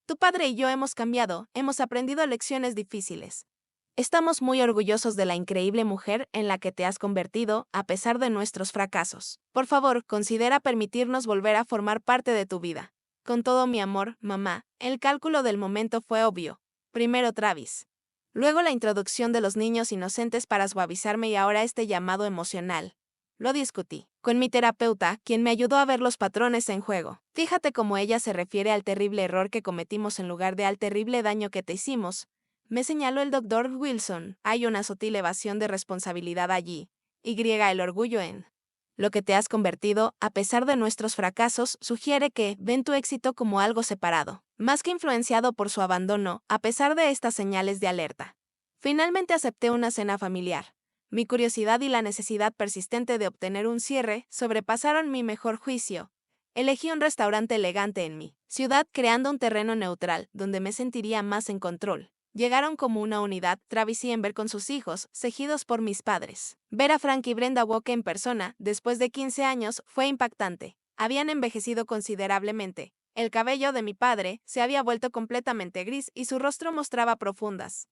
Tu padre y yo hemos cambiado, hemos aprendido lecciones difíciles. Estamos muy orgullosos de la increíble mujer en la que te has convertido, a pesar de nuestros fracasos. Por favor, considera permitirnos volver a formar parte de tu vida. Con todo mi amor, mamá. El cálculo del momento fue obvio. Primero Travis. Luego la introducción de los niños inocentes para suavizarme y ahora este llamado emocional. Lo discutí con mi terapeuta, quien me ayudó a ver los patrones en juego. Fíjate cómo ella se refiere al terrible error que cometimos en lugar de al terrible daño que te hicimos. Me señaló el doctor Wilson. Hay una sutil evasión de responsabilidad allí. El orgullo en lo que te has convertido, a pesar de nuestros fracasos, sugiere que ven tu éxito como algo separado, más que influenciado por su abandono, a pesar de estas señales de alerta. Finalmente acepté una cena familiar. Mi curiosidad y la necesidad persistente de obtener un cierre sobrepasaron mi mejor juicio. Elegí un restaurante elegante en mi ciudad, creando un terreno neutral, donde me sentiría más en control. Llegaron como una unidad, Travis y Amber con sus hijos, seguidos por mis padres. Ver a Frank y Brenda Walker en persona, después de 15 años, fue impactante. Habían envejecido considerablemente. El cabello de mi padre se había vuelto completamente gris y su rostro mostraba profundas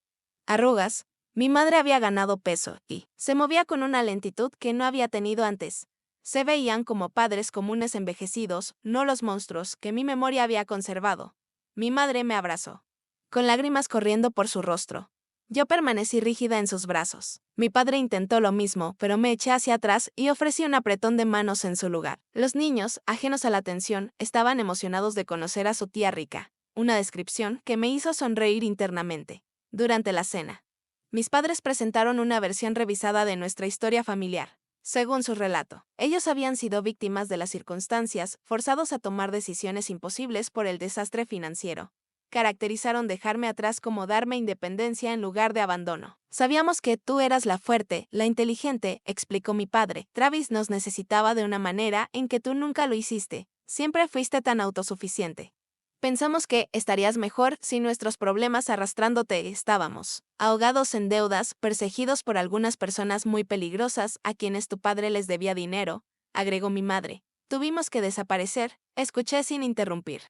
arrugas. Mi madre había ganado peso y se movía con una lentitud que no había tenido antes. Se veían como padres comunes envejecidos, no los monstruos que mi memoria había conservado. Mi madre me abrazó, con lágrimas corriendo por su rostro. Yo permanecí rígida en sus brazos. Mi padre intentó lo mismo, pero me eché hacia atrás y ofrecí un apretón de manos en su lugar. Los niños, ajenos a la atención, estaban emocionados de conocer a su tía rica, una descripción que me hizo sonreír internamente. Durante la cena, mis padres presentaron una versión revisada de nuestra historia familiar. Según su relato, ellos habían sido víctimas de las circunstancias, forzados a tomar decisiones imposibles por el desastre financiero. Caracterizaron dejarme atrás como darme independencia en lugar de abandono. Sabíamos que tú eras la fuerte, la inteligente, explicó mi padre. Travis nos necesitaba de una manera en que tú nunca lo hiciste. Siempre fuiste tan autosuficiente. Pensamos que estarías mejor si nuestros problemas arrastrándote estábamos ahogados en deudas, perseguidos por algunas personas muy peligrosas a quienes tu padre les debía dinero, agregó mi madre. Tuvimos que desaparecer, escuché sin interrumpir,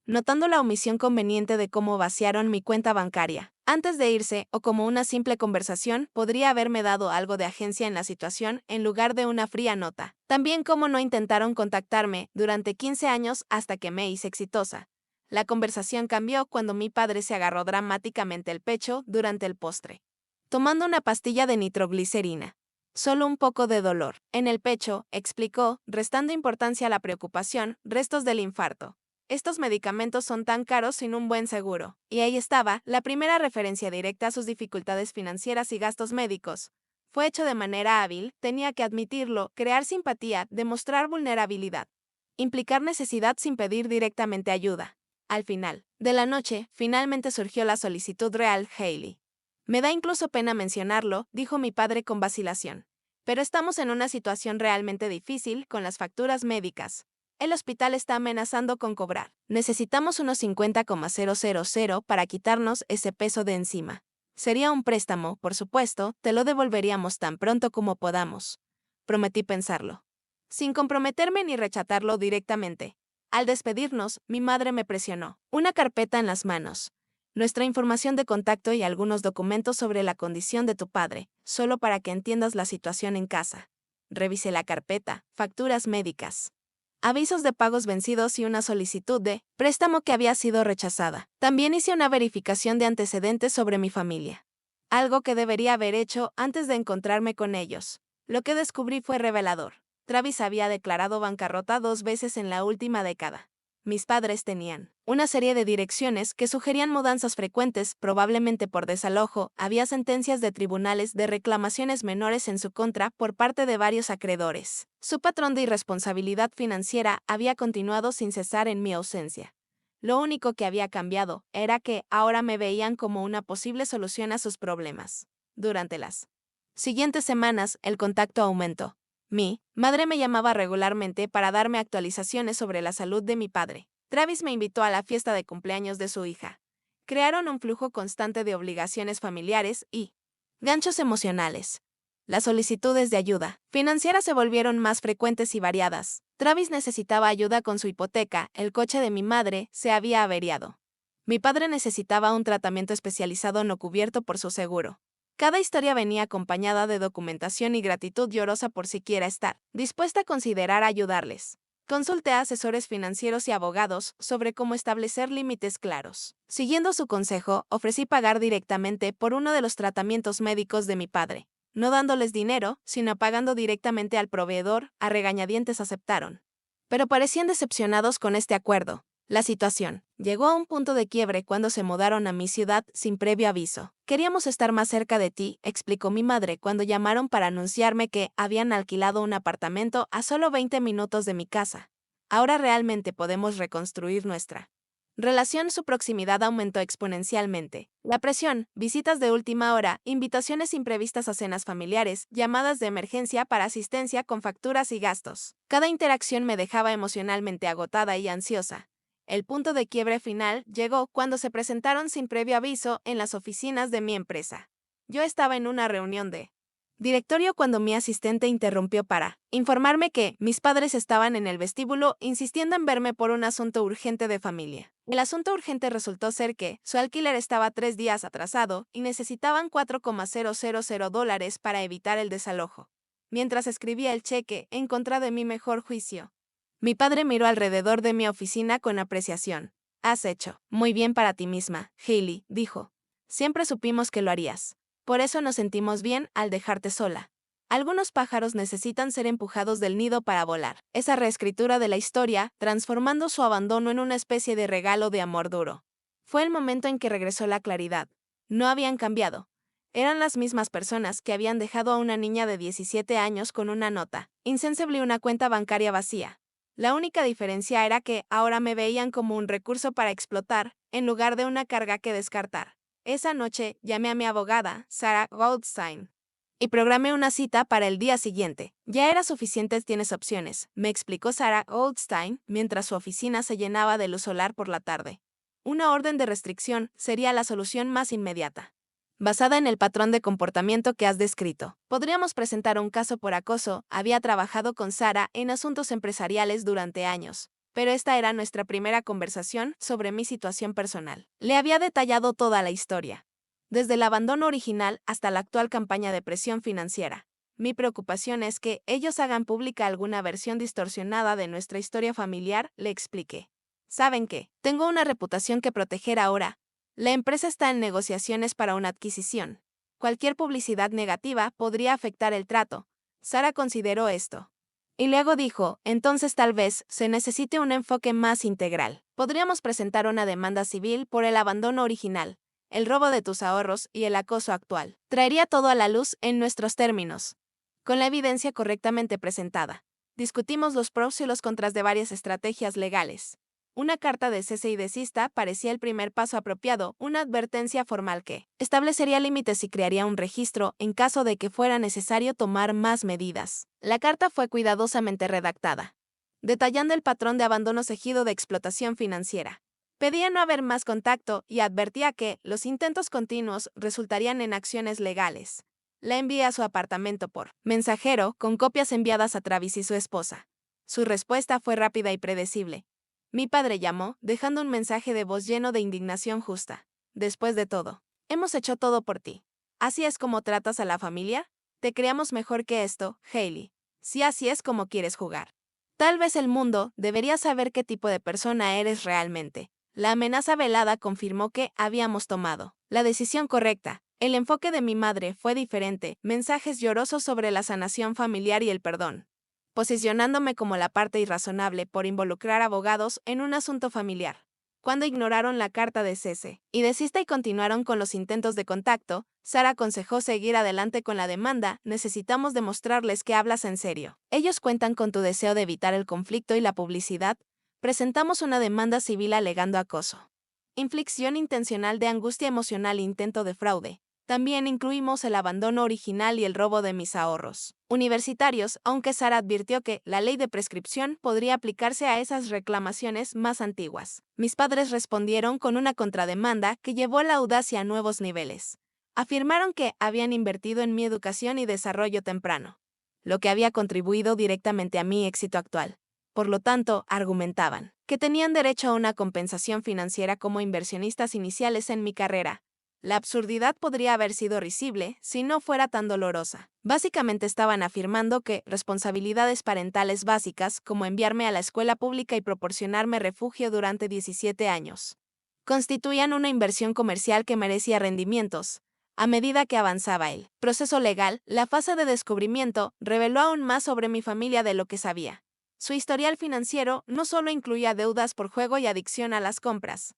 notando la omisión conveniente de cómo vaciaron mi cuenta bancaria. Antes de irse, o como una simple conversación, podría haberme dado algo de agencia en la situación en lugar de una fría nota. También cómo no intentaron contactarme durante 15 años hasta que me hice exitosa. La conversación cambió cuando mi padre se agarró dramáticamente el pecho durante el postre, tomando una pastilla de nitroglicerina. Solo un poco de dolor en el pecho, explicó, restando importancia a la preocupación, restos del infarto. Estos medicamentos son tan caros sin un buen seguro. Y ahí estaba, la primera referencia directa a sus dificultades financieras y gastos médicos. Fue hecho de manera hábil, tenía que admitirlo, crear simpatía, demostrar vulnerabilidad, implicar necesidad sin pedir directamente ayuda. Al final de la noche, finalmente surgió la solicitud real, Hailey. Me da incluso pena mencionarlo, dijo mi padre con vacilación. Pero estamos en una situación realmente difícil con las facturas médicas. El hospital está amenazando con cobrar. Necesitamos unos 50,000 para quitarnos ese peso de encima. Sería un préstamo, por supuesto, te lo devolveríamos tan pronto como podamos. Prometí pensarlo, sin comprometerme ni rechazarlo directamente. Al despedirnos, mi madre me presionó. Una carpeta en las manos. Nuestra información de contacto y algunos documentos sobre la condición de tu padre, solo para que entiendas la situación en casa. Revisé la carpeta, facturas médicas. avisos de pagos vencidos y una solicitud de préstamo que había sido rechazada. También hice una verificación de antecedentes sobre mi familia, algo que debería haber hecho antes de encontrarme con ellos. Lo que descubrí fue revelador. Travis había declarado bancarrota 2 veces en la última década. Mis padres tenían una serie de direcciones que sugerían mudanzas frecuentes, probablemente por desalojo. Había sentencias de tribunales de reclamaciones menores en su contra por parte de varios acreedores. Su patrón de irresponsabilidad financiera había continuado sin cesar en mi ausencia. Lo único que había cambiado era que ahora me veían como una posible solución a sus problemas. Durante las siguientes semanas, el contacto aumentó. Mi madre me llamaba regularmente para darme actualizaciones sobre la salud de mi padre. Travis me invitó a la fiesta de cumpleaños de su hija. Crearon un flujo constante de obligaciones familiares y ganchos emocionales. Las solicitudes de ayuda financiera se volvieron más frecuentes y variadas. Travis necesitaba ayuda con su hipoteca, el coche de mi madre se había averiado. Mi padre necesitaba un tratamiento especializado no cubierto por su seguro. Cada historia venía acompañada de documentación y gratitud llorosa por siquiera estar dispuesta a considerar ayudarles. Consulté a asesores financieros y abogados sobre cómo establecer límites claros. Siguiendo su consejo, ofrecí pagar directamente por uno de los tratamientos médicos de mi padre, no dándoles dinero, sino pagando directamente al proveedor. A regañadientes aceptaron. Pero parecían decepcionados con este acuerdo. La situación llegó a un punto de quiebre cuando se mudaron a mi ciudad sin previo aviso. Queríamos estar más cerca de ti, explicó mi madre cuando llamaron para anunciarme que habían alquilado un apartamento a solo 20 minutos de mi casa. Ahora realmente podemos reconstruir nuestra relación. Su proximidad aumentó exponencialmente. La presión, visitas de última hora, invitaciones imprevistas a cenas familiares, llamadas de emergencia para asistencia con facturas y gastos. Cada interacción me dejaba emocionalmente agotada y ansiosa. El punto de quiebre final llegó cuando se presentaron sin previo aviso en las oficinas de mi empresa. Yo estaba en una reunión de directorio cuando mi asistente interrumpió para informarme que mis padres estaban en el vestíbulo insistiendo en verme por un asunto urgente de familia. El asunto urgente resultó ser que su alquiler estaba 3 días atrasado y necesitaban $4,000 para evitar el desalojo. Mientras escribía el cheque en contra de mi mejor juicio, mi padre miró alrededor de mi oficina con apreciación. Has hecho muy bien para ti misma, Hailey, dijo. Siempre supimos que lo harías. Por eso nos sentimos bien al dejarte sola. Algunos pájaros necesitan ser empujados del nido para volar. Esa reescritura de la historia, transformando su abandono en una especie de regalo de amor duro. Fue el momento en que regresó la claridad. No habían cambiado. Eran las mismas personas que habían dejado a una niña de 17 años con una nota insensible y una cuenta bancaria vacía. La única diferencia era que ahora me veían como un recurso para explotar, en lugar de una carga que descartar. Esa noche llamé a mi abogada, Sarah Goldstein, y programé una cita para el día siguiente. Ya era suficiente, tienes opciones, me explicó Sarah Goldstein mientras su oficina se llenaba de luz solar por la tarde. Una orden de restricción sería la solución más inmediata. Basada en el patrón de comportamiento que has descrito, podríamos presentar un caso por acoso. Había trabajado con Sarah en asuntos empresariales durante años, pero esta era nuestra primera conversación sobre mi situación personal. Le había detallado toda la historia, desde el abandono original hasta la actual campaña de presión financiera. Mi preocupación es que ellos hagan pública alguna versión distorsionada de nuestra historia familiar, le expliqué. ¿Saben qué? Tengo una reputación que proteger ahora. La empresa está en negociaciones para una adquisición. Cualquier publicidad negativa podría afectar el trato. Sarah consideró esto. Y luego dijo, entonces tal vez se necesite un enfoque más integral. Podríamos presentar una demanda civil por el abandono original, el robo de tus ahorros y el acoso actual. Traería todo a la luz en nuestros términos, con la evidencia correctamente presentada. Discutimos los pros y los contras de varias estrategias legales. Una carta de cese y desista parecía el primer paso apropiado, una advertencia formal que establecería límites y crearía un registro en caso de que fuera necesario tomar más medidas. La carta fue cuidadosamente redactada, detallando el patrón de abandono seguido de explotación financiera. Pedía no haber más contacto y advertía que los intentos continuos resultarían en acciones legales. La envié a su apartamento por mensajero con copias enviadas a Travis y su esposa. Su respuesta fue rápida y predecible. Mi padre llamó, dejando un mensaje de voz lleno de indignación justa. Después de todo, hemos hecho todo por ti. ¿Así es como tratas a la familia? Te creamos mejor que esto, Hailey. Si así es como quieres jugar. Tal vez el mundo debería saber qué tipo de persona eres realmente. La amenaza velada confirmó que habíamos tomado la decisión correcta. El enfoque de mi madre fue diferente, mensajes llorosos sobre la sanación familiar y el perdón, posicionándome como la parte irrazonable por involucrar abogados en un asunto familiar. Cuando ignoraron la carta de cese y desista y continuaron con los intentos de contacto, Sara aconsejó seguir adelante con la demanda. Necesitamos demostrarles que hablas en serio. Ellos cuentan con tu deseo de evitar el conflicto y la publicidad. Presentamos una demanda civil alegando acoso, inflicción intencional de angustia emocional e intento de fraude. También incluimos el abandono original y el robo de mis ahorros universitarios, aunque Sara advirtió que la ley de prescripción podría aplicarse a esas reclamaciones más antiguas. Mis padres respondieron con una contrademanda que llevó la audacia a nuevos niveles. Afirmaron que habían invertido en mi educación y desarrollo temprano, lo que había contribuido directamente a mi éxito actual. Por lo tanto, argumentaban que tenían derecho a una compensación financiera como inversionistas iniciales en mi carrera. La absurdidad podría haber sido risible si no fuera tan dolorosa. Básicamente estaban afirmando que responsabilidades parentales básicas, como enviarme a la escuela pública y proporcionarme refugio durante 17 años, constituían una inversión comercial que merecía rendimientos. A medida que avanzaba el proceso legal, la fase de descubrimiento reveló aún más sobre mi familia de lo que sabía. Su historial financiero no solo incluía deudas por juego y adicción a las compras,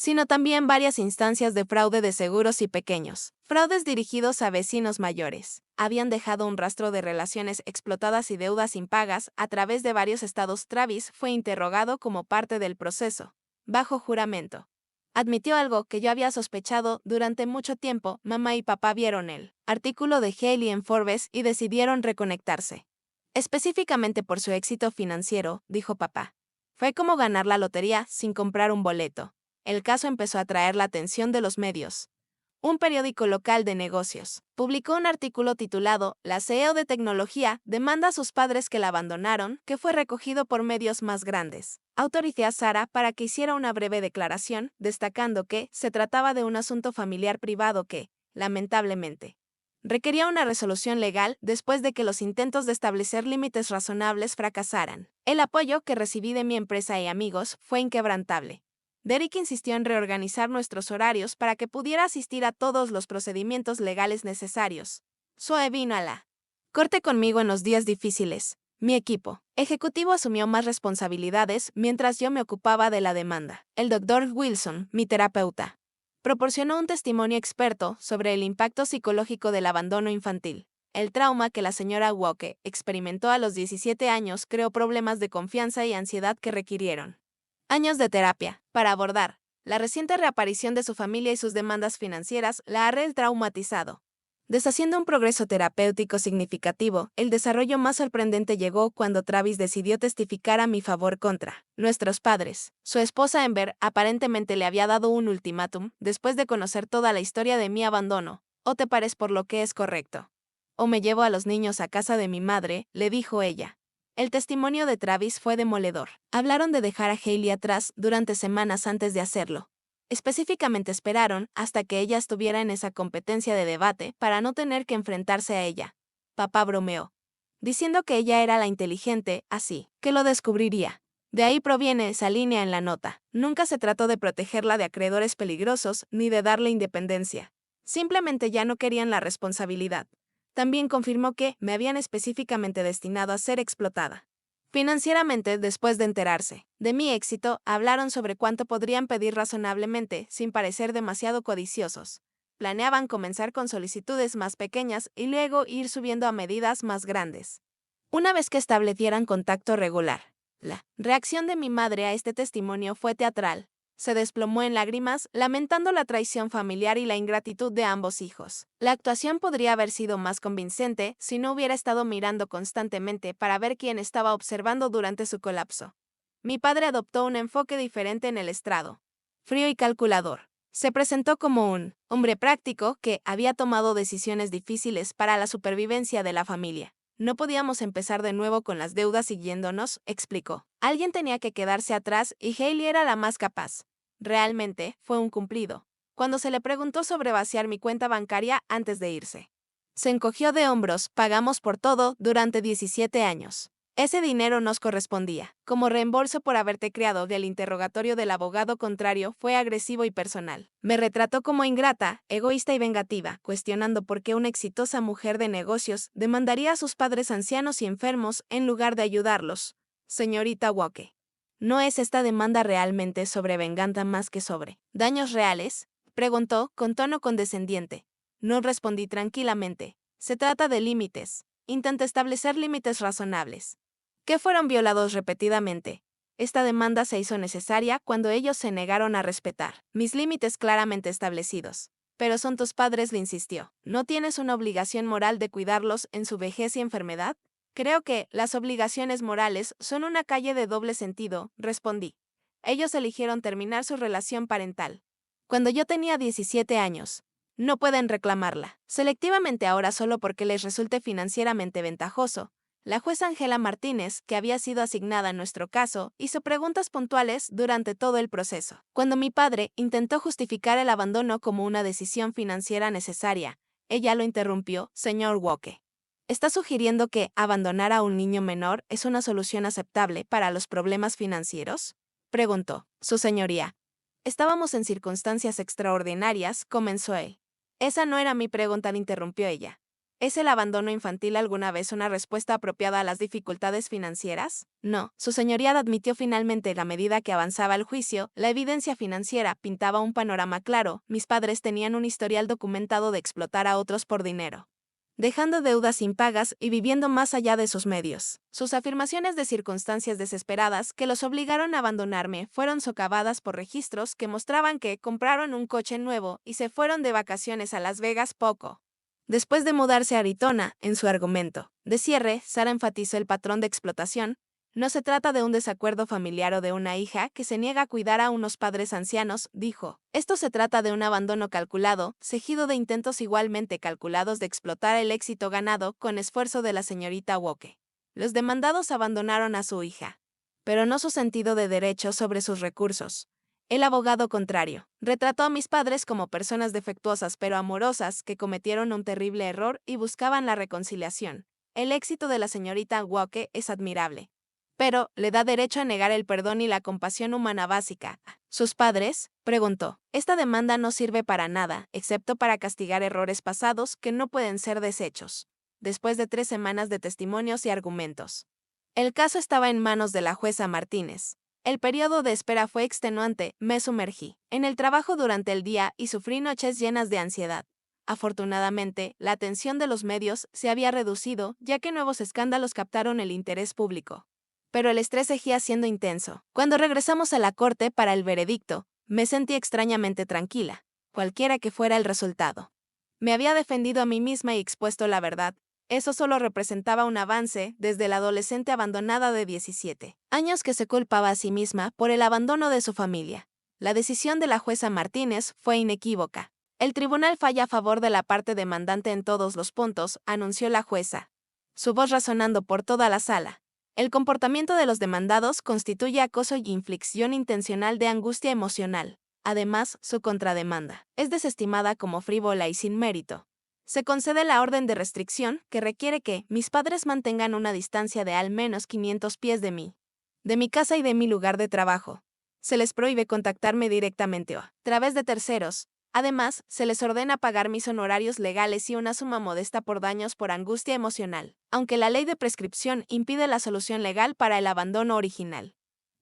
sino también varias instancias de fraude de seguros y pequeños fraudes dirigidos a vecinos mayores. Habían dejado un rastro de relaciones explotadas y deudas impagas a través de varios estados. Travis fue interrogado como parte del proceso, bajo juramento. Admitió algo que yo había sospechado durante mucho tiempo. Mamá y papá vieron el artículo de Haley en Forbes y decidieron reconectarse. Específicamente por su éxito financiero, dijo papá. Fue como ganar la lotería sin comprar un boleto. El caso empezó a atraer la atención de los medios. Un periódico local de negocios publicó un artículo titulado "La CEO de tecnología demanda a sus padres que la abandonaron", que fue recogido por medios más grandes. Autoricé a Sara para que hiciera una breve declaración, destacando que se trataba de un asunto familiar privado que, lamentablemente, requería una resolución legal después de que los intentos de establecer límites razonables fracasaran. El apoyo que recibí de mi empresa y amigos fue inquebrantable. Derek insistió en reorganizar nuestros horarios para que pudiera asistir a todos los procedimientos legales necesarios. Zoe vino a la corte conmigo en los días difíciles. Mi equipo ejecutivo asumió más responsabilidades mientras yo me ocupaba de la demanda. El Dr. Wilson, mi terapeuta, proporcionó un testimonio experto sobre el impacto psicológico del abandono infantil. El trauma que la señora Walke experimentó a los 17 años creó problemas de confianza y ansiedad que requirieron años de terapia para abordar. La reciente reaparición de su familia y sus demandas financieras la ha retraumatizado. Deshaciendo un progreso terapéutico significativo, el desarrollo más sorprendente llegó cuando Travis decidió testificar a mi favor contra nuestros padres. Su esposa Amber aparentemente le había dado un ultimátum después de conocer toda la historia de mi abandono. O te pares por lo que es correcto, o me llevo a los niños a casa de mi madre, le dijo ella. El testimonio de Travis fue demoledor. Hablaron de dejar a Haley atrás durante semanas antes de hacerlo. Específicamente esperaron hasta que ella estuviera en esa competencia de debate para no tener que enfrentarse a ella. Papá bromeó, diciendo que ella era la inteligente, así que lo descubriría. De ahí proviene esa línea en la nota. Nunca se trató de protegerla de acreedores peligrosos ni de darle independencia. Simplemente ya no querían la responsabilidad. También confirmó que me habían específicamente destinado a ser explotada financieramente. Después de enterarse de mi éxito, hablaron sobre cuánto podrían pedir razonablemente, sin parecer demasiado codiciosos. Planeaban comenzar con solicitudes más pequeñas y luego ir subiendo a medidas más grandes. Una vez que establecieran contacto regular, la reacción de mi madre a este testimonio fue teatral. Se desplomó en lágrimas, lamentando la traición familiar y la ingratitud de ambos hijos. La actuación podría haber sido más convincente si no hubiera estado mirando constantemente para ver quién estaba observando durante su colapso. Mi padre adoptó un enfoque diferente en el estrado, frío y calculador. Se presentó como un hombre práctico que había tomado decisiones difíciles para la supervivencia de la familia. No podíamos empezar de nuevo con las deudas siguiéndonos, explicó. Alguien tenía que quedarse atrás y Haley era la más capaz. Realmente, fue un cumplido. Cuando se le preguntó sobre vaciar mi cuenta bancaria antes de irse, se encogió de hombros. Pagamos por todo durante 17 años. Ese dinero nos correspondía. Como reembolso por haberte criado, el interrogatorio del abogado contrario fue agresivo y personal. Me retrató como ingrata, egoísta y vengativa, cuestionando por qué una exitosa mujer de negocios demandaría a sus padres ancianos y enfermos en lugar de ayudarlos. Señorita Walke, ¿no es esta demanda realmente sobre venganza más que sobre daños reales? Preguntó con tono condescendiente. No respondí tranquilamente. Se trata de límites. Intenté establecer límites razonables, que fueron violados repetidamente. Esta demanda se hizo necesaria cuando ellos se negaron a respetar mis límites claramente establecidos. Pero son tus padres, le insistió. ¿No tienes una obligación moral de cuidarlos en su vejez y enfermedad? Creo que las obligaciones morales son una calle de doble sentido, respondí. Ellos eligieron terminar su relación parental cuando yo tenía 17 años. No pueden reclamarla selectivamente ahora solo porque les resulte financieramente ventajoso. La jueza Ángela Martínez, que había sido asignada en nuestro caso, hizo preguntas puntuales durante todo el proceso. Cuando mi padre intentó justificar el abandono como una decisión financiera necesaria, ella lo interrumpió. Señor Walke, ¿está sugiriendo que abandonar a un niño menor es una solución aceptable para los problemas financieros? Preguntó. Su señoría. Estábamos en circunstancias extraordinarias, comenzó él. Esa no era mi pregunta, interrumpió ella. ¿Es el abandono infantil alguna vez una respuesta apropiada a las dificultades financieras? No, su señoría admitió finalmente. A medida que avanzaba el juicio, la evidencia financiera pintaba un panorama claro. Mis padres tenían un historial documentado de explotar a otros por dinero, dejando deudas impagas y viviendo más allá de sus medios. Sus afirmaciones de circunstancias desesperadas que los obligaron a abandonarme fueron socavadas por registros que mostraban que compraron un coche nuevo y se fueron de vacaciones a Las Vegas poco después de mudarse a Arizona. En su argumento de cierre, Sara enfatizó el patrón de explotación. No se trata de un desacuerdo familiar o de una hija que se niega a cuidar a unos padres ancianos, dijo. Esto se trata de un abandono calculado, seguido de intentos igualmente calculados de explotar el éxito ganado con esfuerzo de la señorita Walke. Los demandados abandonaron a su hija, pero no su sentido de derecho sobre sus recursos. El abogado contrario retrató a mis padres como personas defectuosas pero amorosas que cometieron un terrible error y buscaban la reconciliación. El éxito de la señorita Walke es admirable, pero le da derecho a negar el perdón y la compasión humana básica. ¿Sus padres? Preguntó. Esta demanda no sirve para nada, excepto para castigar errores pasados que no pueden ser deshechos. Después de 3 semanas de testimonios y argumentos, el caso estaba en manos de la jueza Martínez. El periodo de espera fue extenuante. Me sumergí en el trabajo durante el día y sufrí noches llenas de ansiedad. Afortunadamente, la atención de los medios se había reducido, ya que nuevos escándalos captaron el interés público. Pero el estrés seguía siendo intenso. Cuando regresamos a la corte para el veredicto, me sentí extrañamente tranquila, cualquiera que fuera el resultado. Me había defendido a mí misma y expuesto la verdad. Eso solo representaba un avance desde la adolescente abandonada de 17 años que se culpaba a sí misma por el abandono de su familia. La decisión de la jueza Martínez fue inequívoca. El tribunal falla a favor de la parte demandante en todos los puntos, anunció la jueza, su voz resonando por toda la sala. El comportamiento de los demandados constituye acoso y inflicción intencional de angustia emocional. Además, su contrademanda es desestimada como frívola y sin mérito. Se concede la orden de restricción que requiere que mis padres mantengan una distancia de al menos 500 pies de mí, de mi casa y de mi lugar de trabajo. Se les prohíbe contactarme directamente o a través de terceros. Además, se les ordena pagar mis honorarios legales y una suma modesta por daños por angustia emocional, aunque la ley de prescripción impide la solución legal para el abandono original.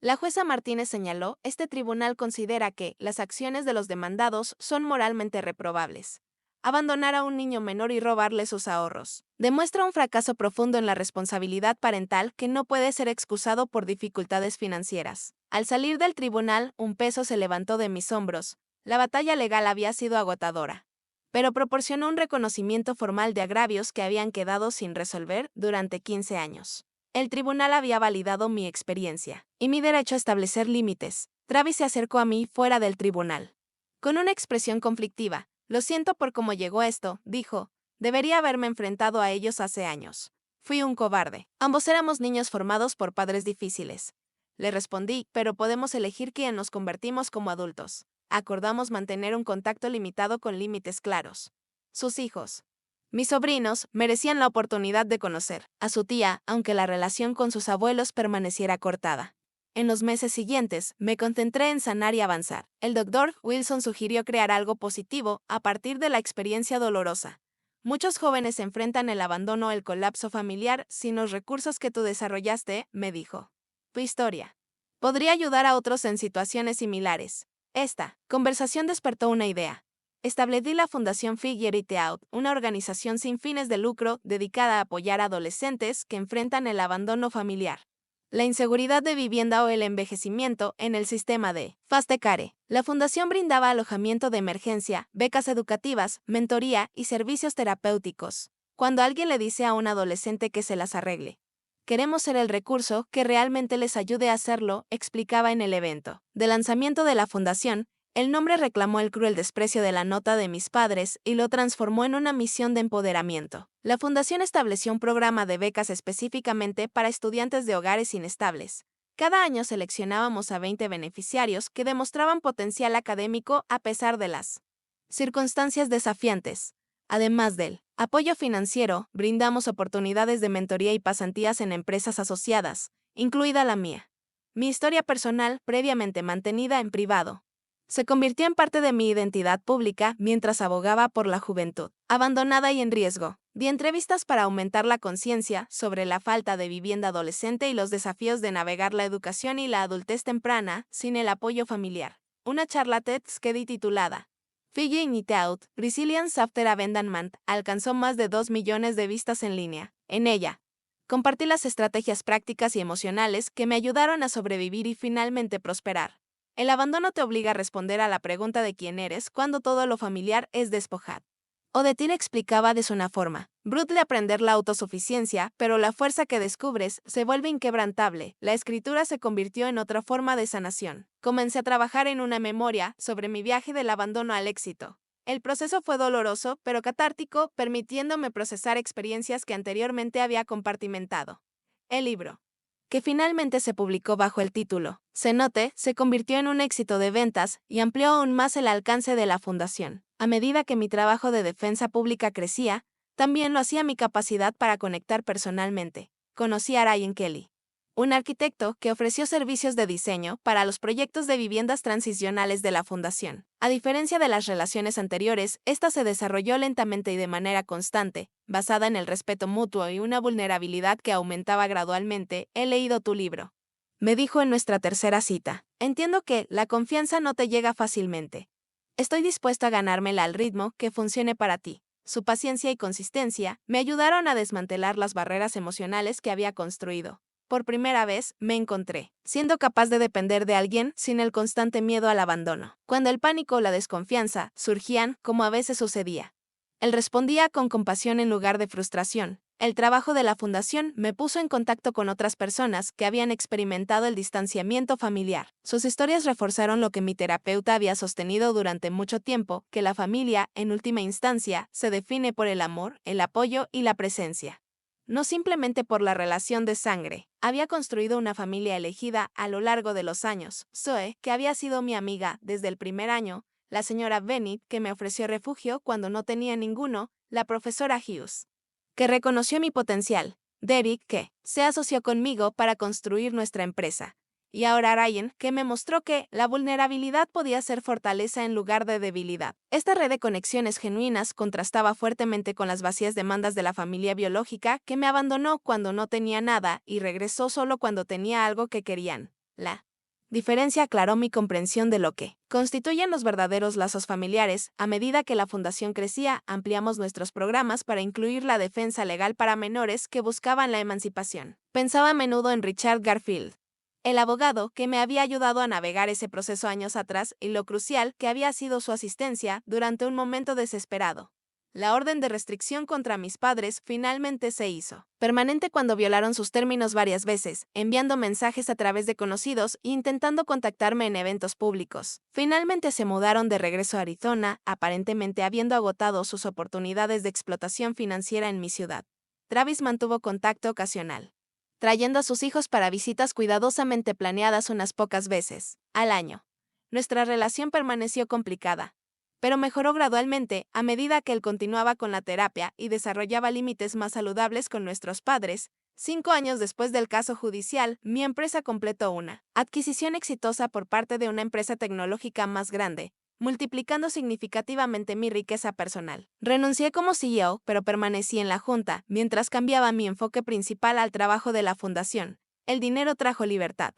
La jueza Martínez señaló, este tribunal considera que las acciones de los demandados son moralmente reprobables. Abandonar a un niño menor y robarle sus ahorros demuestra un fracaso profundo en la responsabilidad parental que no puede ser excusado por dificultades financieras. Al salir del tribunal, un peso se levantó de mis hombros. La batalla legal había sido agotadora, pero proporcionó un reconocimiento formal de agravios que habían quedado sin resolver durante 15 años. El tribunal había validado mi experiencia y mi derecho a establecer límites. Travis se acercó a mí fuera del tribunal, con una expresión conflictiva. Lo siento por cómo llegó esto, dijo. Debería haberme enfrentado a ellos hace años. Fui un cobarde. Ambos éramos niños formados por padres difíciles. Le respondí, pero podemos elegir quién nos convertimos como adultos. Acordamos mantener un contacto limitado con límites claros. Sus hijos. Mis sobrinos merecían la oportunidad de conocer a su tía, aunque la relación con sus abuelos permaneciera cortada. En los meses siguientes, me concentré en sanar y avanzar. El doctor Wilson sugirió crear algo positivo a partir de la experiencia dolorosa. Muchos jóvenes enfrentan el abandono o el colapso familiar sin los recursos que tú desarrollaste, me dijo. Tu historia podría ayudar a otros en situaciones similares. Esta conversación despertó una idea. Establecí la Fundación Figure It Out, una organización sin fines de lucro dedicada a apoyar a adolescentes que enfrentan el abandono familiar, la inseguridad de vivienda o el envejecimiento en el sistema de foster care. La fundación brindaba alojamiento de emergencia, becas educativas, mentoría y servicios terapéuticos. Cuando alguien le dice a un adolescente que se las arregle, queremos ser el recurso que realmente les ayude a hacerlo, explicaba en el evento de lanzamiento de la fundación. El nombre reclamó el cruel desprecio de la nota de mis padres y lo transformó en una misión de empoderamiento. La fundación estableció un programa de becas específicamente para estudiantes de hogares inestables. Cada año seleccionábamos a 20 beneficiarios que demostraban potencial académico a pesar de las circunstancias desafiantes. Además del apoyo financiero, brindamos oportunidades de mentoría y pasantías en empresas asociadas, incluida la mía. Mi historia personal, previamente mantenida en privado, se convirtió en parte de mi identidad pública mientras abogaba por la juventud abandonada y en riesgo. Di entrevistas para aumentar la conciencia sobre la falta de vivienda adolescente y los desafíos de navegar la educación y la adultez temprana sin el apoyo familiar. Una charla TEDx que di titulada Figuring It Out, Resilience After Abandonment alcanzó más de 2 millones de vistas en línea. En ella, compartí las estrategias prácticas y emocionales que me ayudaron a sobrevivir y finalmente prosperar. El abandono te obliga a responder a la pregunta de quién eres cuando todo lo familiar es despojado. Odetir explicaba de una forma brutal aprender la autosuficiencia, pero la fuerza que descubres se vuelve inquebrantable. La escritura se convirtió en otra forma de sanación. Comencé a trabajar en una memoria sobre mi viaje del abandono al éxito. El proceso fue doloroso, pero catártico, permitiéndome procesar experiencias que anteriormente había compartimentado. El libro, que finalmente se publicó bajo el título Cenote, se convirtió en un éxito de ventas y amplió aún más el alcance de la fundación. A medida que mi trabajo de defensa pública crecía, también lo hacía mi capacidad para conectar personalmente. Conocí a Ryan Kelly, un arquitecto que ofreció servicios de diseño para los proyectos de viviendas transicionales de la fundación. A diferencia de las relaciones anteriores, esta se desarrolló lentamente y de manera constante, basada en el respeto mutuo y una vulnerabilidad que aumentaba gradualmente. He leído tu libro, me dijo en nuestra tercera cita. Entiendo que la confianza no te llega fácilmente. Estoy dispuesto a ganármela al ritmo que funcione para ti. Su paciencia y consistencia me ayudaron a desmantelar las barreras emocionales que había construido. Por primera vez, me encontré siendo capaz de depender de alguien sin el constante miedo al abandono. Cuando el pánico o la desconfianza surgían, como a veces sucedía, él respondía con compasión en lugar de frustración. El trabajo de la fundación me puso en contacto con otras personas que habían experimentado el distanciamiento familiar. Sus historias reforzaron lo que mi terapeuta había sostenido durante mucho tiempo, que la familia, en última instancia, se define por el amor, el apoyo y la presencia, no simplemente por la relación de sangre. Había construido una familia elegida a lo largo de los años. Zoe, que había sido mi amiga desde el primer año, la señora Bennett, que me ofreció refugio cuando no tenía ninguno, la profesora Hughes, que reconoció mi potencial, Derek, que se asoció conmigo para construir nuestra empresa, y ahora Ryan, que me mostró que la vulnerabilidad podía ser fortaleza en lugar de debilidad. Esta red de conexiones genuinas contrastaba fuertemente con las vacías demandas de la familia biológica que me abandonó cuando no tenía nada y regresó solo cuando tenía algo que querían. La diferencia aclaró mi comprensión de lo que constituyen los verdaderos lazos familiares. A medida que la fundación crecía, ampliamos nuestros programas para incluir la defensa legal para menores que buscaban la emancipación. Pensaba a menudo en Richard Garfield, el abogado que me había ayudado a navegar ese proceso años atrás, y lo crucial que había sido su asistencia durante un momento desesperado. La orden de restricción contra mis padres finalmente se hizo permanente cuando violaron sus términos varias veces, enviando mensajes a través de conocidos e intentando contactarme en eventos públicos. Finalmente se mudaron de regreso a Arizona, aparentemente habiendo agotado sus oportunidades de explotación financiera en mi ciudad. Travis mantuvo contacto ocasional, trayendo a sus hijos para visitas cuidadosamente planeadas unas pocas veces al año. Nuestra relación permaneció complicada, pero mejoró gradualmente a medida que él continuaba con la terapia y desarrollaba límites más saludables con nuestros padres. 5 años después del caso judicial, mi empresa completó una adquisición exitosa por parte de una empresa tecnológica más grande, multiplicando significativamente mi riqueza personal. Renuncié como CEO, pero permanecí en la junta, mientras cambiaba mi enfoque principal al trabajo de la fundación. El dinero trajo libertad,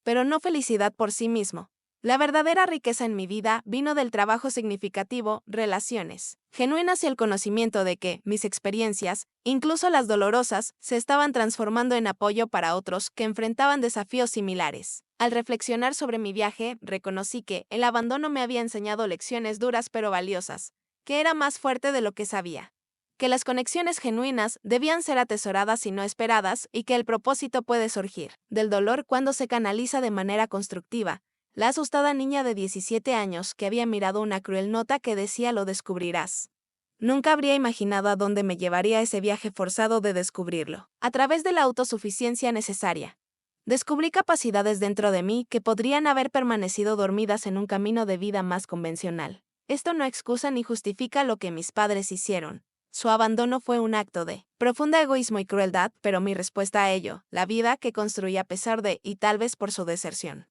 pero no felicidad por sí mismo. La verdadera riqueza en mi vida vino del trabajo significativo, relaciones genuinas y el conocimiento de que mis experiencias, incluso las dolorosas, se estaban transformando en apoyo para otros que enfrentaban desafíos similares. Al reflexionar sobre mi viaje, reconocí que el abandono me había enseñado lecciones duras pero valiosas, que era más fuerte de lo que sabía, que las conexiones genuinas debían ser atesoradas y no esperadas y que el propósito puede surgir del dolor cuando se canaliza de manera constructiva. La asustada niña de 17 años que había mirado una cruel nota que decía "lo descubrirás". Nunca habría imaginado a dónde me llevaría ese viaje forzado de descubrirlo. A través de la autosuficiencia necesaria, descubrí capacidades dentro de mí que podrían haber permanecido dormidas en un camino de vida más convencional. Esto no excusa ni justifica lo que mis padres hicieron. Su abandono fue un acto de profunda egoísmo y crueldad, pero mi respuesta a ello, la vida que construí a pesar de y tal vez por su deserción,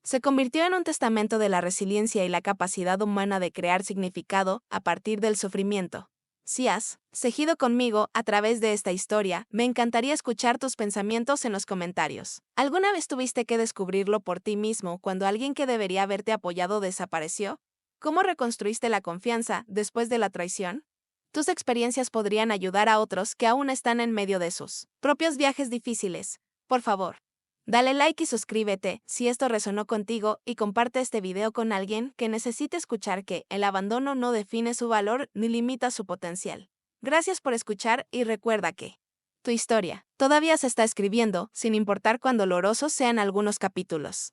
se convirtió en un testamento de la resiliencia y la capacidad humana de crear significado a partir del sufrimiento. Si has seguido conmigo a través de esta historia, me encantaría escuchar tus pensamientos en los comentarios. ¿Alguna vez tuviste que descubrirlo por ti mismo cuando alguien que debería haberte apoyado desapareció? ¿Cómo reconstruiste la confianza después de la traición? Tus experiencias podrían ayudar a otros que aún están en medio de sus propios viajes difíciles. Por favor, dale like y suscríbete si esto resonó contigo y comparte este video con alguien que necesite escuchar que el abandono no define su valor ni limita su potencial. Gracias por escuchar y recuerda que tu historia todavía se está escribiendo, sin importar cuán dolorosos sean algunos capítulos.